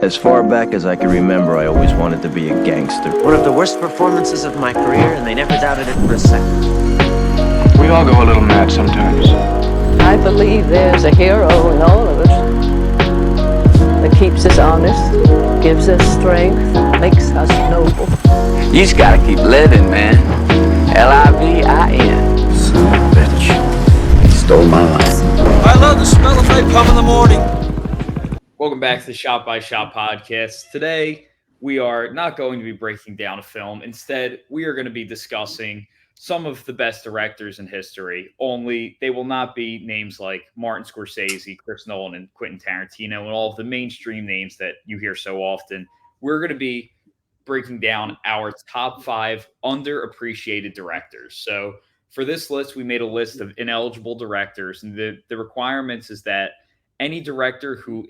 As far back as I can remember, I always wanted to be a gangster. One of the worst performances of my career, and they never doubted it for a second. We all go a little mad sometimes. I believe there's a hero in all of us that keeps us honest, gives us strength, makes us noble. You just gotta keep living, man. Livin. Son of a bitch. He stole my life. I love the smell of napalm in the morning. Welcome back to the Shot by Shot podcast. Today, we are not going to be breaking down a film. Instead, we are going to be discussing some of the best directors in history, only they will not be names like Martin Scorsese, Chris Nolan, and Quentin Tarantino, and all of the mainstream names that you hear so often. We're going to be breaking down our top 5 underappreciated directors. So for this list, we made a list of ineligible directors, and the requirements is that any director who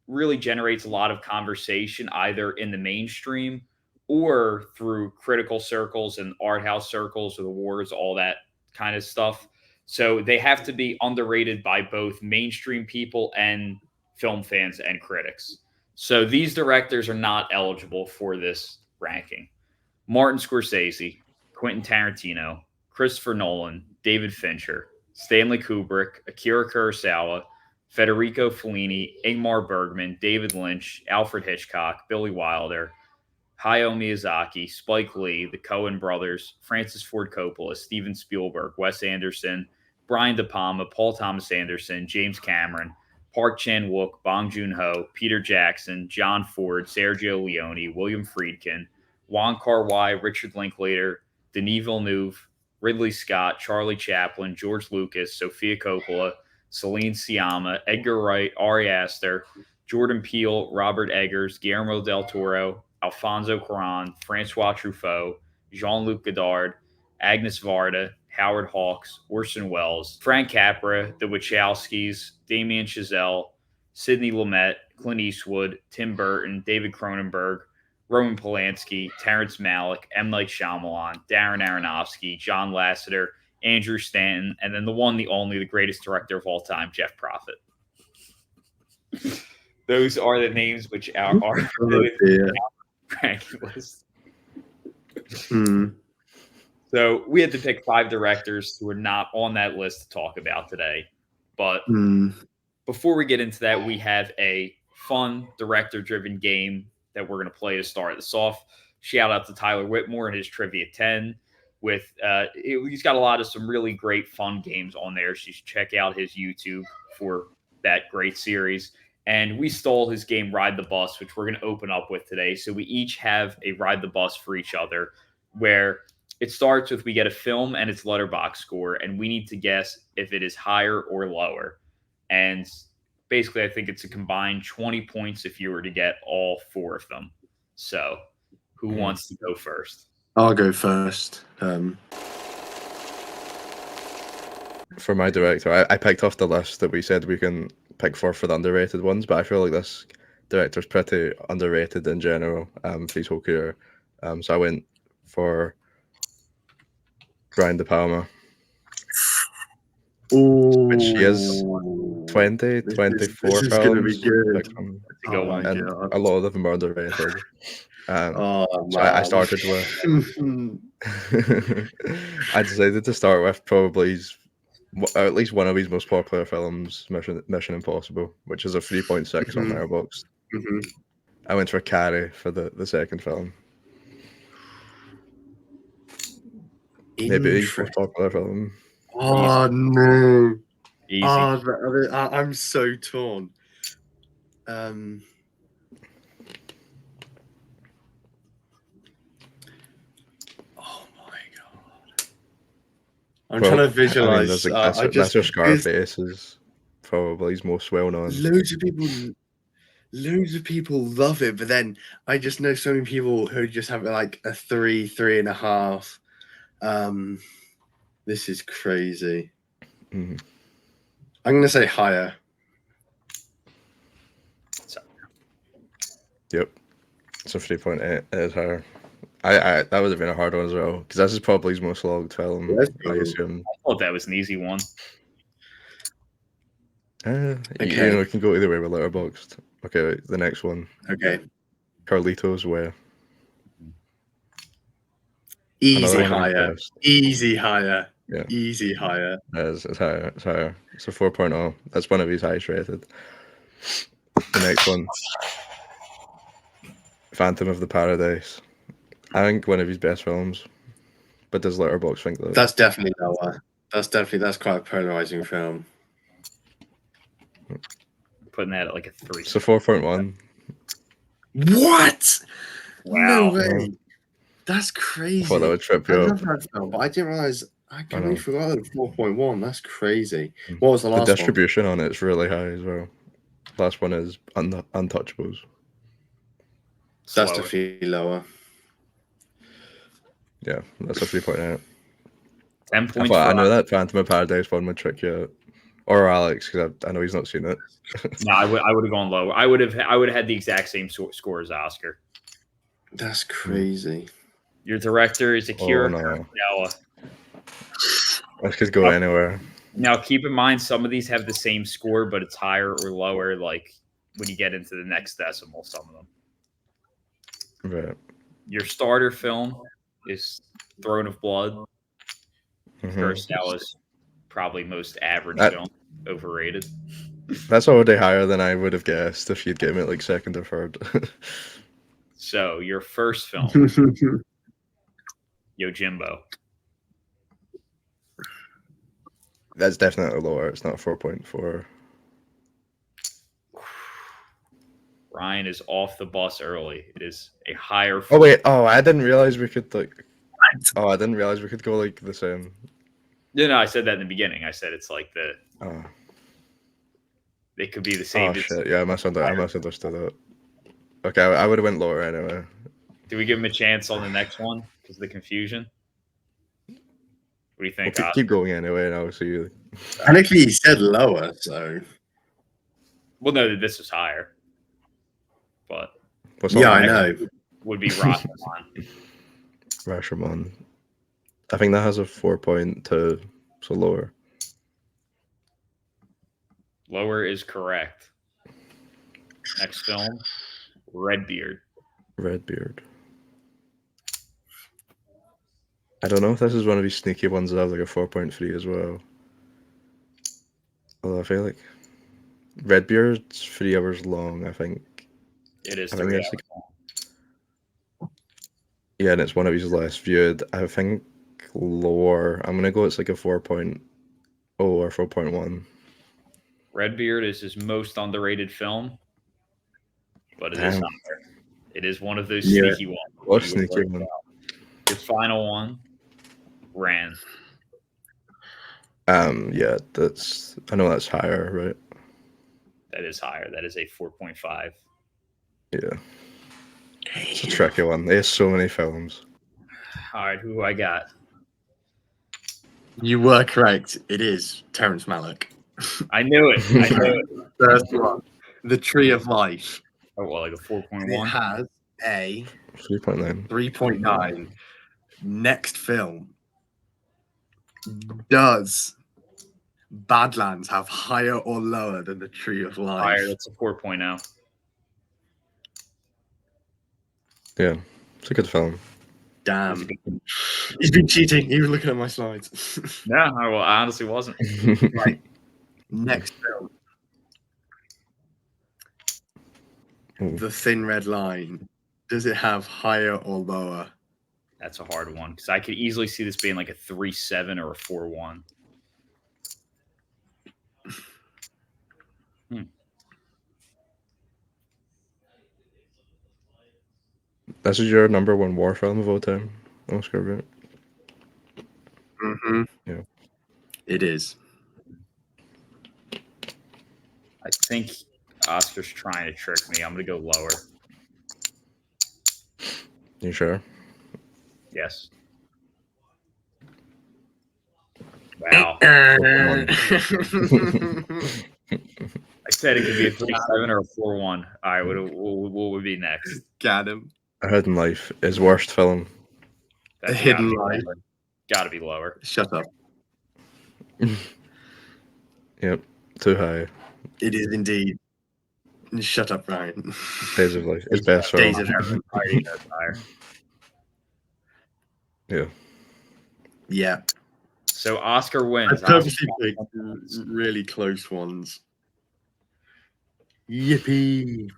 really generates a lot of conversation either in the mainstream or through critical circles and art house circles with awards, all that kind of stuff. So they have to be underrated by both mainstream people and film fans and critics. So these directors are not eligible for this ranking. Martin Scorsese, Quentin Tarantino, Christopher Nolan, David Fincher, Stanley Kubrick, Akira Kurosawa, Federico Fellini, Ingmar Bergman, David Lynch, Alfred Hitchcock, Billy Wilder, Hayao Miyazaki, Spike Lee, the Coen brothers, Francis Ford Coppola, Steven Spielberg, Wes Anderson, Brian De Palma, Paul Thomas Anderson, James Cameron, Park Chan-wook, Bong Joon-ho, Peter Jackson, John Ford, Sergio Leone, William Friedkin, Wong Kar-wai, Richard Linklater, Denis Villeneuve, Ridley Scott, Charlie Chaplin, George Lucas, Sofia Coppola, Celine Sciamma, Edgar Wright, Ari Aster, Jordan Peele, Robert Eggers, Guillermo del Toro, Alfonso Cuarón, Francois Truffaut, Jean-Luc Godard, Agnes Varda, Howard Hawks, Orson Welles, Frank Capra, the Wachowskis, Damien Chazelle, Sidney Lumet, Clint Eastwood, Tim Burton, David Cronenberg, Roman Polanski, Terrence Malick, M. Night Shyamalan, Darren Aronofsky, John Lasseter, Andrew Stanton, and then the one, the only, the greatest director of all time, Jeff Profit. Those are the names which are ranking list. So we had to pick 5 directors who are not on that list to talk about today. But before we get into that, we have a fun director-driven game that we're going to play to start this off. Shout out to Tyler Whitmore and his Trivia 10. He's got a lot of some really great fun games on there. So you should check out his YouTube for that great series. And we stole his game Ride the Bus, which we're going to open up with today. So we each have a Ride the Bus for each other, where it starts with we get a film and its letterbox score, and we need to guess if it is higher or lower. And basically, I think it's a combined 20 points if you were to get all 4 of them. So who wants to go first? I'll go first. For my director, I picked off the list that we said we can pick for the underrated ones, but I feel like this director's pretty underrated in general for his whole career. So I went for Brian De Palma, which he is 20, 24 this is films. going to be good. And a lot of them are underrated. So I started with I decided to start with probably at least one of his most popular films, Mission Impossible, which is a 3.6 on Letterboxd. I went for Carrie for the second film. Maybe his most popular film. Oh no! Easy. I'm so torn. I'm trying to visualize. Mr. Scarface is probably his most well-known. Loads of people love it, but then I just know so many people who just have like a 3, 3.5. This is crazy. I'm gonna say higher. Yep, so 3.8 is higher. I that would have been a hard one as well, because this is probably his most logged film. I assume. I thought that was an easy one. You Okay. know, we can go either way with Letterboxd. Okay, right, the next one. Okay. Carlitos Way. Easy Another one of his higher. best. Easy higher. Yeah. Easy higher. It's higher. It's higher. It's a 4.0. That's one of his highest rated. The next one. Phantom of the Paradise. I think one of his best films. But does Letterboxd think that? That's definitely lower. That's quite a polarizing film. Putting that at like a 3. It's a 4.1. What? No Wow. way. That's crazy. I thought that would trip I you love up. that film, but I didn't realize. I know. completely forgot it was 4.1. That's crazy. What was the The last one? distribution on it's really high as well. Last one is Untouchables. That's Slower. definitely lower. Yeah, that's a 3.8. 10.5. I know that Phantom of Paradise one would trick you out. Or Alex, because I know he's not seen it. No, I would have gone lower. I would have had the exact same score as Oscar. That's crazy. Your director is Akira no. Kurosawa. This could go anywhere. Now, keep in mind, some of these have the same score, but it's higher or lower. Like when you get into the next decimal, some of them. Right. Your starter film is Throne of Blood. Kurosawa's probably most average film, overrated. That's already higher than I would have guessed if you'd given it like second or third. So your first film, Yojimbo. That's definitely lower. It's not 4.4. Ryan is off the bus early. It is a higher. Oh wait. Oh, I didn't realize we could like. Oh, I didn't realize we could go like the same. No, I said that in the beginning. I said it's like the. Oh. They could be the same. Oh shit! Yeah, I misunderstood that. Okay, I would have went lower anyway. Do we give him a chance on the next one because of the confusion? What do you think? We'll keep going anyway, and I'll see you. Technically, he said lower, so. Well, no, this is higher. But yeah, I know. Would be Rashomon. Rashomon. I think that has a 4.2, so lower. Lower is correct. Next film, Redbeard. Redbeard. I don't know if this is one of these sneaky ones that have like a 4.3 as well. Although I feel like Redbeard's 3 hours long, I think. It is 3 3 hours hours long. Yeah, and it's one of his less viewed. I think lower. I'm gonna go. It's like a 4.0 or 4.1. Redbeard is his most underrated film, but it is higher. It is one of those sneaky ones. What sneaky one? Your final one, Ran. Yeah, that's. I know that's higher, right? That is higher. That is a 4.5. Yeah. It's a tricky one. There's so many films. All right, who I got? You were correct. It is Terrence Malick. I knew it. I knew it. First one, The Tree of Life. Oh, well, like a And it 4.1. has a 3.9. 3.9. Next film. Does Badlands have higher or lower than The Tree of Life? Higher. That's a 4.0. Yeah, it's a good film. Damn. He's been cheating. He was looking at my slides. No, I honestly wasn't. Right. Next film. Ooh. The Thin Red Line. Does it have higher or lower? That's a hard one because I could easily see this being like a 3.7 or a 4.1. This is your number 1 war film of all time, Oscar, right? Mm-hmm. Yeah. It is. I think Oscar's trying to trick me. I'm going to go lower. You sure? Yes. Wow. I said it could be a 3.7 or a 4.1. All right, what would be next? Got him. A Hidden Life, his worst film. A Hidden Life. Got to be lower. Shut up. Yep, too high. It is indeed. Shut up, Ryan. Basically, it's best film. Days of Heaven. Yeah. Yeah. So Oscar I wins. purposely picked really close ones. Yippee!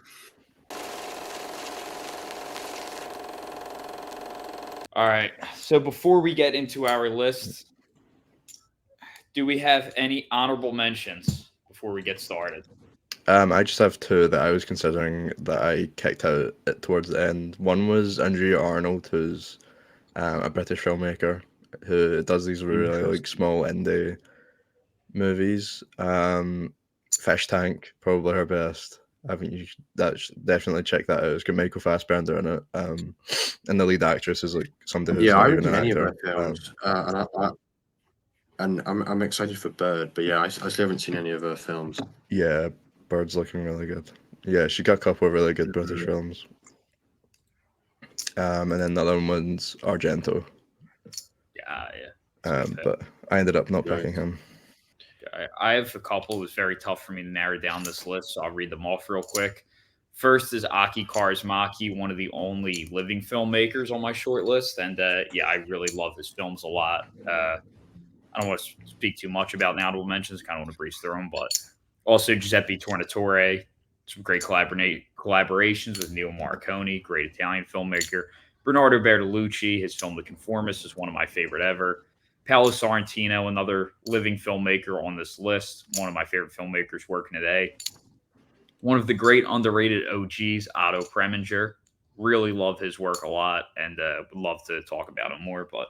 All right. So before we get into our list, do we have any honorable mentions before we get started? I just have two that I was considering that I kicked out towards the end. One was Andrea Arnold, who's a British filmmaker who does these really like small indie movies. Fish Tank, probably her best. I think you definitely check that out. It's got Michael Fassbender in it, and the lead actress is like somebody who's Yeah, I not haven't even an seen any of actor. her films, and I'm excited for Bird, but yeah, I still haven't seen any of her films. Yeah, Bird's looking really good. Yeah, she got a couple of really good British films. And then the other one's Argento. Yeah. But I ended up not picking him. I have a couple. It was very tough for me to narrow down this list, so I'll read them off real quick. First is Aki Kaurismäki, one of the only living filmmakers on my short list. And yeah, I really love his films a lot. I don't want to speak too much about the honorable mentions. Kind of want to breeze through them, but also Giuseppe Tornatore, some great collaborations with Neil Morricone, great Italian filmmaker. Bernardo Bertolucci, his film The Conformist is one of my favorite ever. Paolo Sorrentino, another living filmmaker on this list, one of my favorite filmmakers working today. One of the great underrated OGs, Otto Preminger. Really love his work a lot and would love to talk about him more. But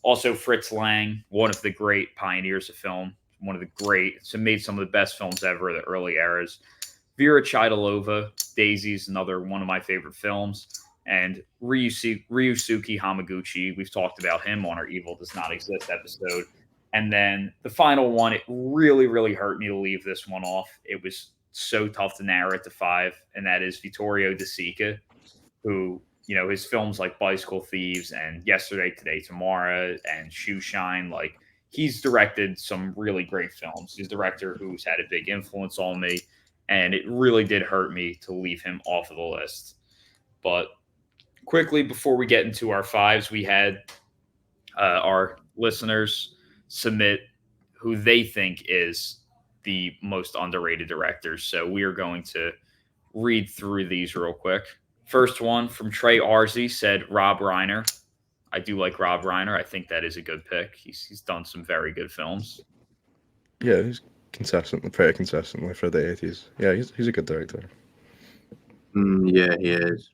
also Fritz Lang, one of the great pioneers of film, one of the great, so made some of the best films ever, the early eras. Vera Chidalova, Daisy's another one of my favorite films. And Ryusuke Hamaguchi, we've talked about him on our Evil Does Not Exist episode. And then the final one, it really, really hurt me to leave this one off. It was so tough to narrow it to 5, and that is Vittorio De Sica, who, you know, his films like Bicycle Thieves and Yesterday, Today, Tomorrow and Shoe Shine, like he's directed some really great films. He's a director who's had a big influence on me, and it really did hurt me to leave him off of the list. But quickly, before we get into our 5s, we had our listeners submit who they think is the most underrated directors. So we are going to read through these real quick. First one from Trey Arzi said Rob Reiner. I do like Rob Reiner. I think that is a good pick. He's done some very good films. Yeah, he's pretty consistently for the 80s. Yeah, he's a good director. Yeah, he is.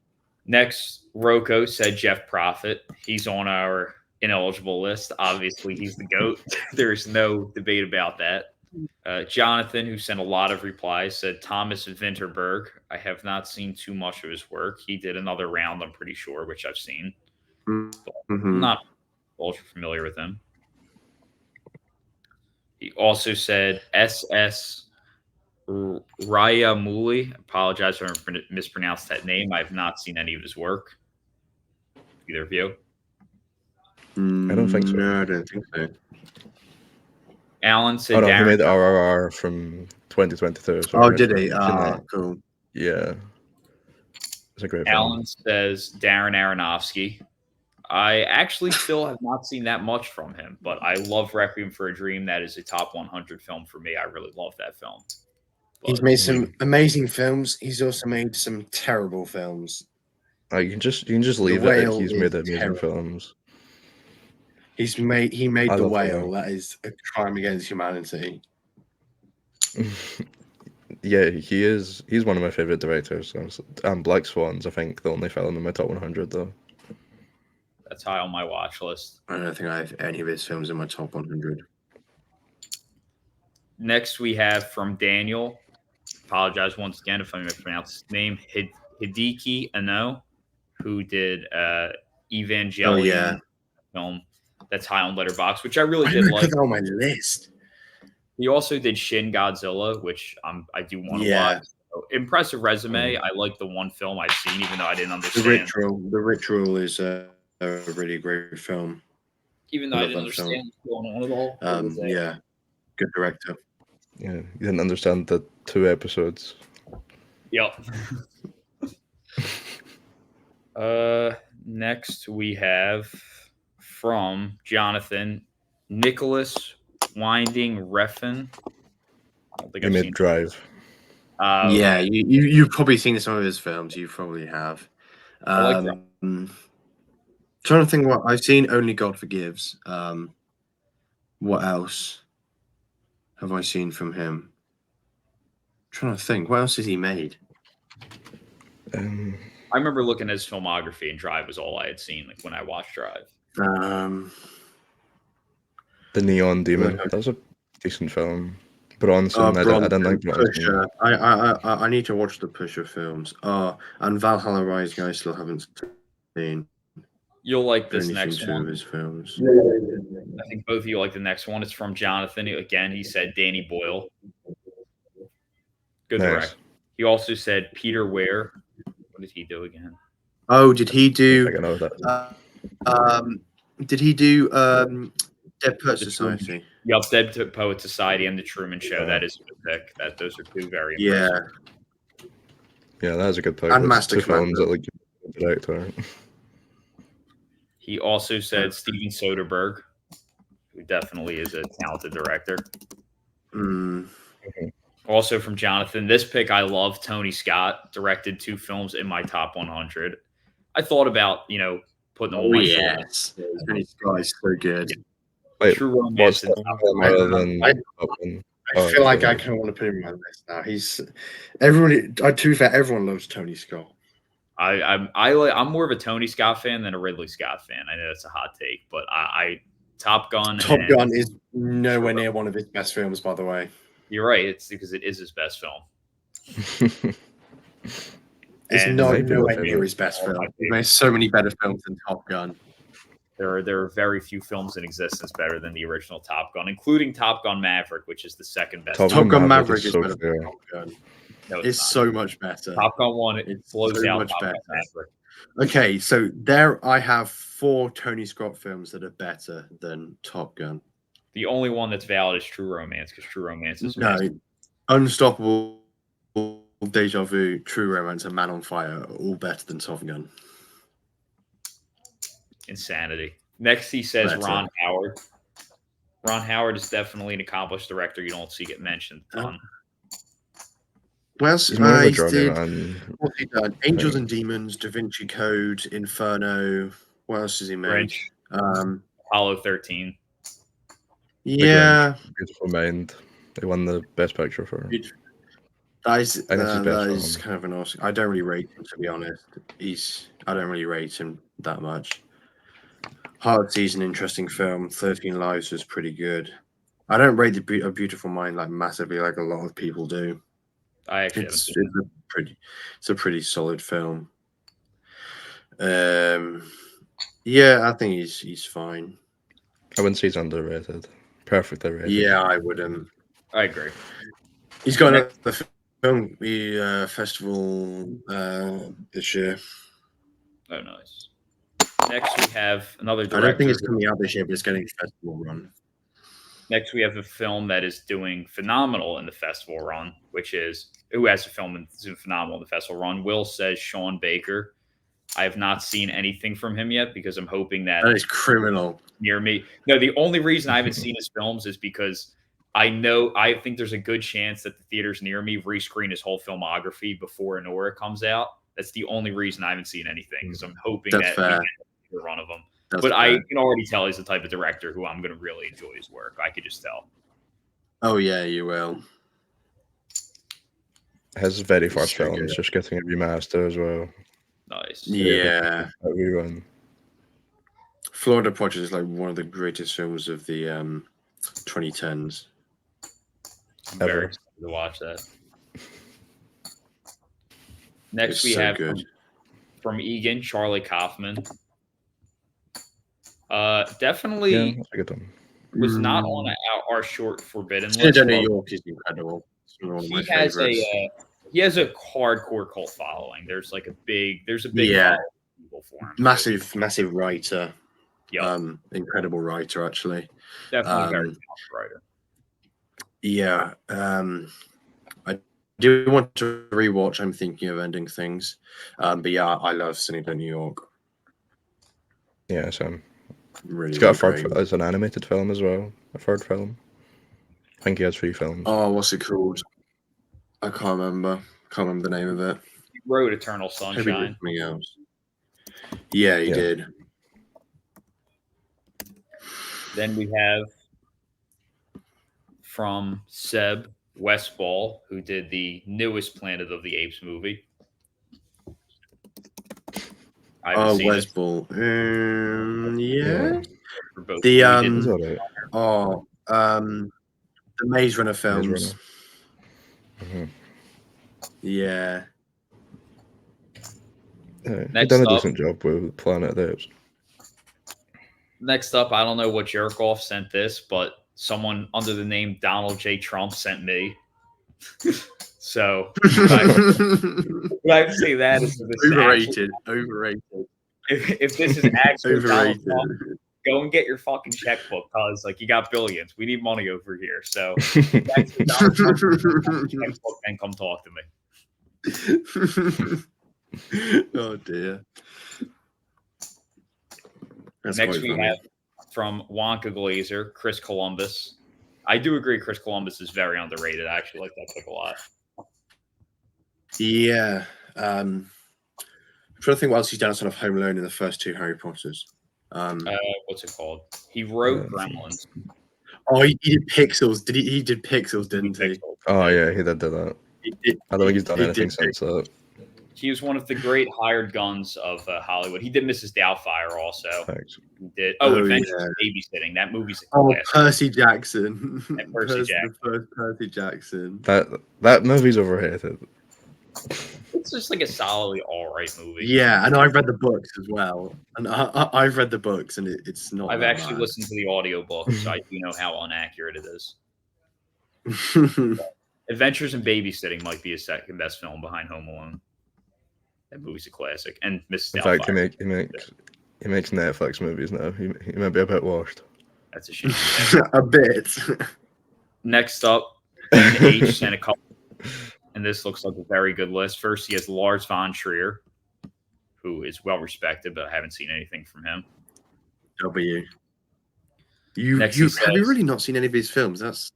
Next, Rocco said Jeff Profit. He's on our ineligible list. Obviously, he's the GOAT. There's no debate about that. Jonathan, who sent a lot of replies, said Thomas Vinterberg. I have not seen too much of his work. He did Another Round, I'm pretty sure, which I've seen. I'm not ultra familiar with him. He also said S.S. Rajamouli. Apologize if I mispronounced that name. I have not seen any of his work. Either of you? I don't think so. No, I don't think so. Alan said he Darren. made RRR from 2022. So Oh, did he? Cool. Yeah. It's a great Alan film. says Darren Aronofsky. I actually still have not seen that much from him, but I love Requiem for a Dream. That is a top 100 film for me. I really love that film. But he's made some amazing films. He's also made some terrible films. You can just leave it at he's made amazing films. He made The Whale. That is a crime against humanity. Yeah, he's one of my favorite directors. Black Swan's, I think, the only film in my top 100 though. That's high on my watch list. I don't think I have any of his films in my top 100. Next, we have from Daniel. Apologize once again if I mispronounced his name. Hideki Anno, who did Evangelion film that's high on Letterboxd, which I really did like. Put that on my list. He also did Shin Godzilla, which I do want to watch. So, impressive resume. I like the one film I've seen, even though I didn't understand. The Ritual is a really great film. Even though I didn't understand what's going on at all. Yeah, good director. Yeah, you didn't understand the 2 episodes. Yep. Next we have from Jonathan, Nicholas Winding Refn. I don't think He I've made seen. Drive. Yeah, Okay. you've probably seen some of his films. You probably have. I like that. Trying to think what I've seen. Only God Forgives. What else have I seen from him? Trying to think. What else has he made? I remember looking at his filmography, and Drive was all I had seen when I watched Drive. The Neon Demon. That was a decent film. Bronson. I didn't like Bronson. Pusher. I need to watch the Pusher films. And Valhalla Rising. I still haven't seen. You'll like this next two one. of his films. I think both of you like the next one. It's from Jonathan. Again, he said Danny Boyle. Good director. He also said Peter Weir. What did he do again? Oh, did he do? I know that. Did he do Dead Poet Society? Yep, Dead Poet Society and The Truman Show. That is a good pick. Those are two very impressive. Yeah, that was a good pick. And That's Master two films Commander. that like director. He also said Steven Soderbergh, who definitely is a talented director. Also from Jonathan, this pick I love. Tony Scott directed 2 films in my top 100. I thought about putting them on my yes, Tony Scott is so good. Wait, True Romance. I feel like I kind of want to put him on my list now. He's everybody. To be fair, everyone loves Tony Scott. I'm more of a Tony Scott fan than a Ridley Scott fan. I know that's a hot take, but Top Gun. Top Gun is nowhere near one of his best films, by the way. You're right. It's because it is his best film. It's nowhere near his best film. There's so many better films than Top Gun. There are very few films in existence better than the original Top Gun, including Top Gun Maverick, which is the second best. Top Gun Maverick is better than Top Gun. No, it's so much better. Top Gun 1, it blows out much Top better. Gun Maverick. Okay, so there I have 4 Tony Scott films that are better than Top Gun. The only one that's valid is True Romance, because True Romance is Unstoppable, Deja Vu, True Romance, and Man on Fire are all better than Top Gun. Insanity. Next, he says Ron Howard. Ron Howard is definitely an accomplished director. You don't see get mentioned a ton. Well, what's he done? Angels and Demons, Da Vinci Code, Inferno. What else has he made? Apollo 13. Yeah. Beautiful Mind. They won the Best Picture for him. That is kind of an awesome. I don't really rate him, to be honest. I don't really rate him that much. Hard Season, interesting film. 13 Lives was pretty good. I don't rate A Beautiful Mind like massively, like a lot of people do. It's a pretty solid film. Yeah, I think he's fine. I wouldn't say he's underrated. Perfectly rated. Yeah, I wouldn't. I agree. He's got the film festival this year. Oh, nice. Next, we have another director. I don't think it's coming out this year, but it's getting a festival run. Next, we have a film that is doing phenomenal in the festival run, who has a film that's doing phenomenal in the festival run. Will says Sean Baker. I have not seen anything from him yet because I'm hoping that is criminal. Near me. No, the only reason I haven't seen his films is because I think there's a good chance that the theaters near me rescreen his whole filmography before Anora comes out. That's the only reason I haven't seen anything, because I'm hoping that we get a run of them. But I can already tell he's the type of director who I'm going to really enjoy his work. I could just tell. Oh, yeah, you will. His very first film is just getting a remaster as well. Nice. Yeah. A rerun. Florida Project is like one of the greatest films of the 2010s. I'm very excited to watch that. Next, we have from Egan, Charlie Kaufman. Definitely was not on our short Forbidden list. New York is incredible. He has a hardcore cult following. There's a big people for him. Massive writer. Yeah. Incredible writer, actually. Definitely very talented writer. Yeah. I do want to rewatch. I'm thinking of ending things. But yeah, I love Sneak New York. Yeah, so Really, it's got a really third. great. It's an animated film as well. A third film. I think he has 3 films. Oh, what's it called? I can't remember. Can't remember the name of it. He wrote Eternal Maybe it was Sunshine. something else. Yeah, he did. Then we have from Seb Westball, who did the newest Planet of the Apes movie. I haven't seen it. Westball. Yeah. For both The He's alright. the Maze Runner films. Maze Runner. Yeah. He done a decent job with Planet of the Apes. Next up, I don't know what jerk off sent this, but someone under the name Donald J. Trump sent me. So I say that is overrated. If this is actually overrated. Donald Trump, go and get your fucking checkbook, cause like you got billions. We need money over here. So checkbook and come talk to me. Oh dear. That's Next quite we funny. have from Wonka Glazer, Chris Columbus. I do agree Chris Columbus is very underrated. I actually like that pick a lot. Yeah. I'm trying to think what else he's done outside of Home Alone in the first 2 Harry Potters. What's it called? He wrote Gremlins. Oh, he did Pixels. Did he did Pixels, didn't he? Oh yeah, he did do that. I don't think he's done anything since that. He was one of the great hired guns of Hollywood. He did Mrs. Doubtfire also. Thanks. He did. Oh, Adventures yeah. in Babysitting. That movie's a Oh, classic. Percy Jackson. And Percy Jackson. The first Percy Jackson. That movie's overrated. It's just like a solidly all right movie. Yeah, and I've read the books as well. And I've read the books, and it's not. I've that actually bad. listened to the audiobook, so I do know how inaccurate it is. Adventures in Babysitting might be his second best film behind Home Alone. That movie's a classic. And Mrs. In fact, Doubtfire. he makes Netflix movies now. He might be a bit washed. That's a shame. A bit. Next up, Ben H. sent a couple, and this looks like a very good list. First, he has Lars von Trier, who is well respected, but I haven't seen anything from him. W. Next Have he says- you really not seen any of his films? That's.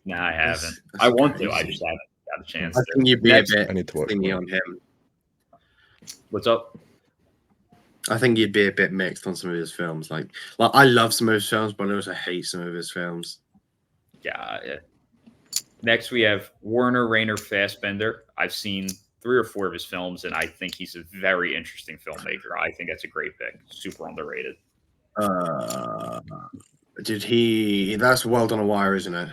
No, I haven't. That's I want to. I crazy. just haven't got a chance. I to. think you'd be Next- a bit I need to watch thingy more. on him. What's up? I think you'd be a bit mixed on some of his films. Like I love some of his films, but I also hate some of his films. Yeah. Next, we have Werner Rainer Fassbender. I've seen 3 or 4 of his films, and I think he's a very interesting filmmaker. I think that's a great pick. Super underrated. Did he? That's World on a Wire, isn't it?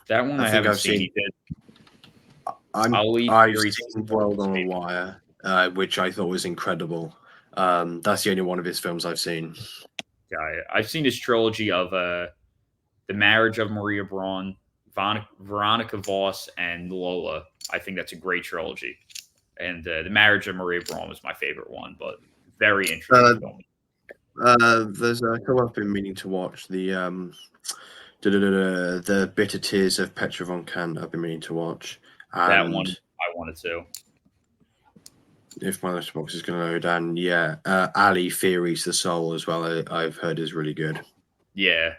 That one I think haven't I've seen. seen- He did. I've Theory seen World on a Wire, which I thought was incredible. That's the only one of his films I've seen. Yeah, I've seen his trilogy of The Marriage of Maria Braun, Veronica Voss, and Lola. I think that's a great trilogy. And The Marriage of Maria Braun was my favorite one, but very interesting film. There's a couple I've been meaning to watch. The Bitter Tears of Petra von Kant I've been meaning to watch. That And one I wanted to. if my letterbox is going to load, and yeah, Ali Theories the Soul as well. I've heard is really good. Yeah.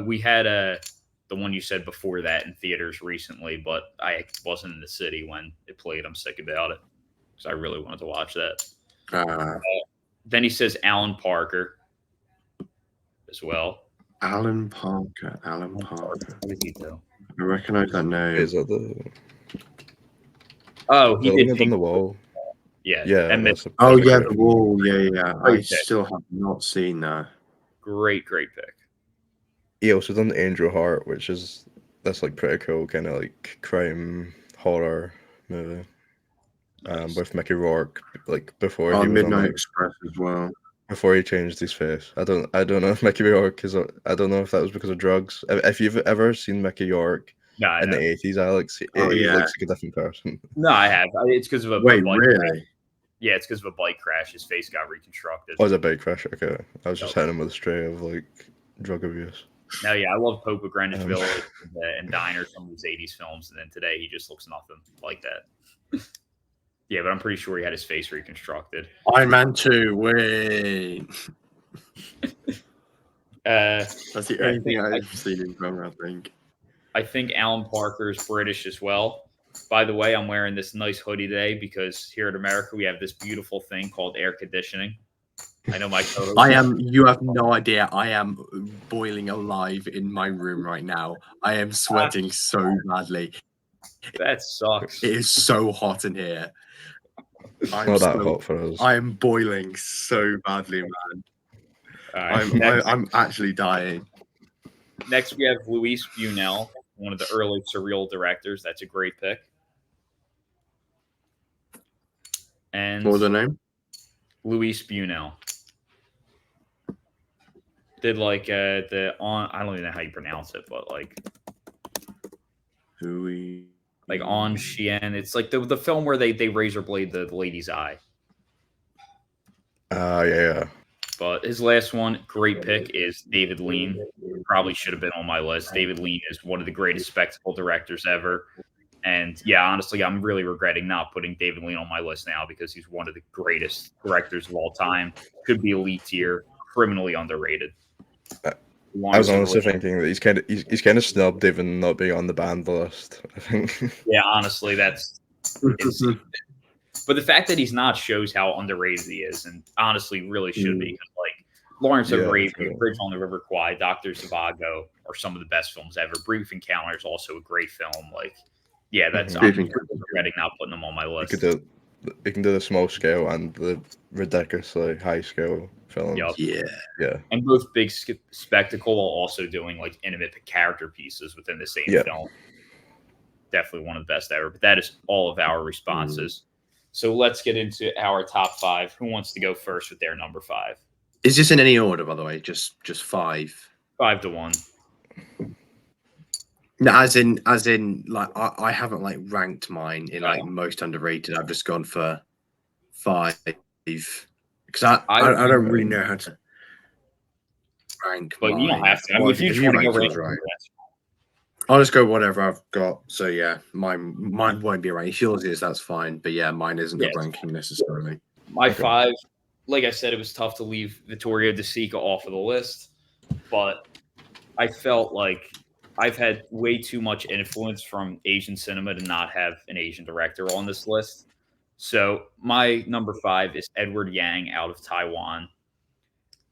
We had the one you said before that in theaters recently, but I wasn't in the city when it played. I'm sick about it because I really wanted to watch that. Then he says Alan Parker as well. Alan Parker. What did he do? I recognize that name. Is that the Oh, he the did one on Pink. the wall? Yeah. Yeah. And that's a- Oh that's a yeah, great- The Wall. Yeah. I Okay. still have not seen that. great pick. He also done Angel Heart, which is that's like pretty cool, kind of like crime horror movie. With Mickey Rourke, like before he was Midnight on, Express as well. before he changed his face. I don't know if Mickey Rourke is. I don't know if that was because of drugs. If you've ever seen Mickey Rourke No, I in the know. '80s, Alex, he yeah. looks like a different person. No, I have. It's because of a Wait, bike really? crash. Yeah, it's because of a bike crash. His face got reconstructed. Was a big crash. Okay, I was just Okay. hitting him with a stray of like drug abuse. No, yeah, I love Pope of Greenwich Village and Diner, some of his 80s films, and then today he just looks nothing like that. Yeah, but I'm pretty sure he had his face reconstructed. Iron Man 2, wait. That's the only thing I've seen him from, I think. I think Alan Parker is British as well. By the way, I'm wearing this nice hoodie today because here in America we have this beautiful thing called air conditioning. I know my co-host. You have no idea. I am boiling alive in my room right now. I am sweating so badly. That sucks. It is so hot in here. It's not that hot for us. I am boiling so badly, man. Right, I'm actually dying. Next, we have Luis Buñuel, one of the early surreal directors. That's a great pick. And what was the name? Luis Buñuel. Did like I don't even know how you pronounce it, but like On Chien. It's like the film where they razor blade the lady's eye. Yeah. But his last one, great pick, is David Lean. Probably should have been on my list. David Lean is one of the greatest spectacle directors ever. And yeah, honestly, I'm really regretting not putting David Lean on my list now because he's one of the greatest directors of all time. Could be elite tier, criminally underrated. I was honestly thinking that he's kind of snubbed even not being on the banned list, I think. Yeah, honestly, that's insane. But the fact that he's not shows how underrated he is, and honestly really should be. Like Lawrence of Arabia, Bridge on the River Kwai, Dr. Zhivago are some of the best films ever. Brief Encounter is also a great film. Like, yeah, that's I'm regretting not putting them on my list. You can do the small scale and the ridiculously high scale films. Yep. Yeah. And both big spectacle while also doing like intimate character pieces within the same film. Definitely one of the best ever. But that is all of our responses. So let's get into our top 5. Who wants to go first with their number 5? Is this in any order, by the way? Just 5? 5 to 1. No, as in, like I haven't like ranked mine in like most underrated. I've just gone for 5 because I don't really know how to rank. But you don't have to. I mean, if you just want to go right. I'll just go whatever I've got. So yeah, mine won't be a rank. If yours is, that's fine. But yeah, mine isn't a ranking necessarily. My 5, like I said, it was tough to leave Vittorio De Sica off of the list, but I felt like I've had way too much influence from Asian cinema to not have an Asian director on this list. So my number 5 is Edward Yang out of Taiwan.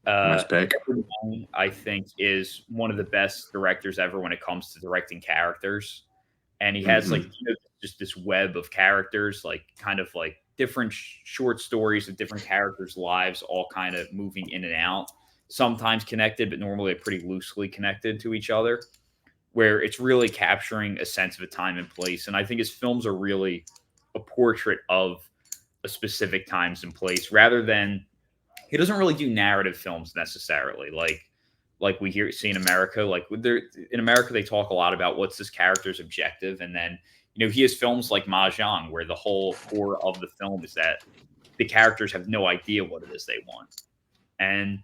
Nice pick. Edward Yang, I think, is one of the best directors ever when it comes to directing characters. And he has like just this web of characters, like kind of like different short stories of different characters' lives, all kind of moving in and out, sometimes connected, but normally pretty loosely connected to each other, where it's really capturing a sense of a time and place. And I think his films are really a portrait of a specific times and place, rather than he doesn't really do narrative films necessarily. Like we see in America, like in America, they talk a lot about what's this character's objective. And then, you know, he has films like Mahjong, where the whole core of the film is that the characters have no idea what it is they want. And,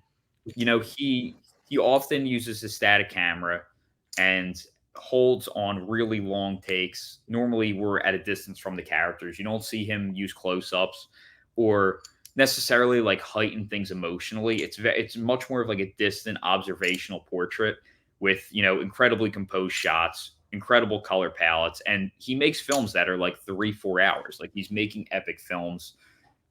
you know, he often uses a static camera and holds on really long takes. Normally we're at a distance from the characters. You don't see him use close-ups or necessarily like heighten things emotionally. It's much more of like a distant observational portrait with, you know, incredibly composed shots, incredible color palettes. And he makes films that are like 3-4 hours. Like he's making epic films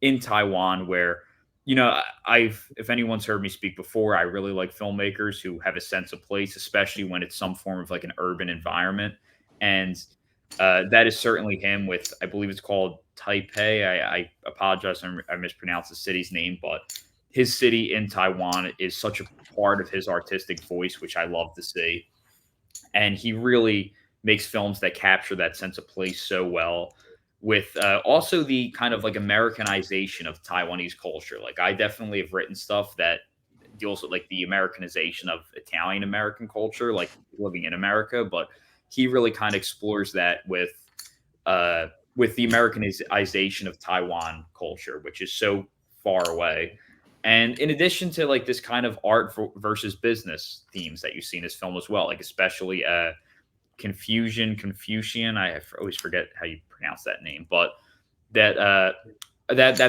in Taiwan where, you know, if anyone's heard me speak before, I really like filmmakers who have a sense of place, especially when it's some form of like an urban environment. And that is certainly him with, I believe it's called Taipei. I apologize, I mispronounced the city's name, but his city in Taiwan is such a part of his artistic voice, which I love to see. And he really makes films that capture that sense of place so well, with also the kind of like Americanization of Taiwanese culture. Like I definitely have written stuff that deals with like the Americanization of Italian American culture, like living in America, but he really kind of explores that with the Americanization of Taiwan culture, which is so far away. And in addition to like this kind of art versus business themes that you see in this film as well, like especially Confucian. I always forget how you pronounce that name, but that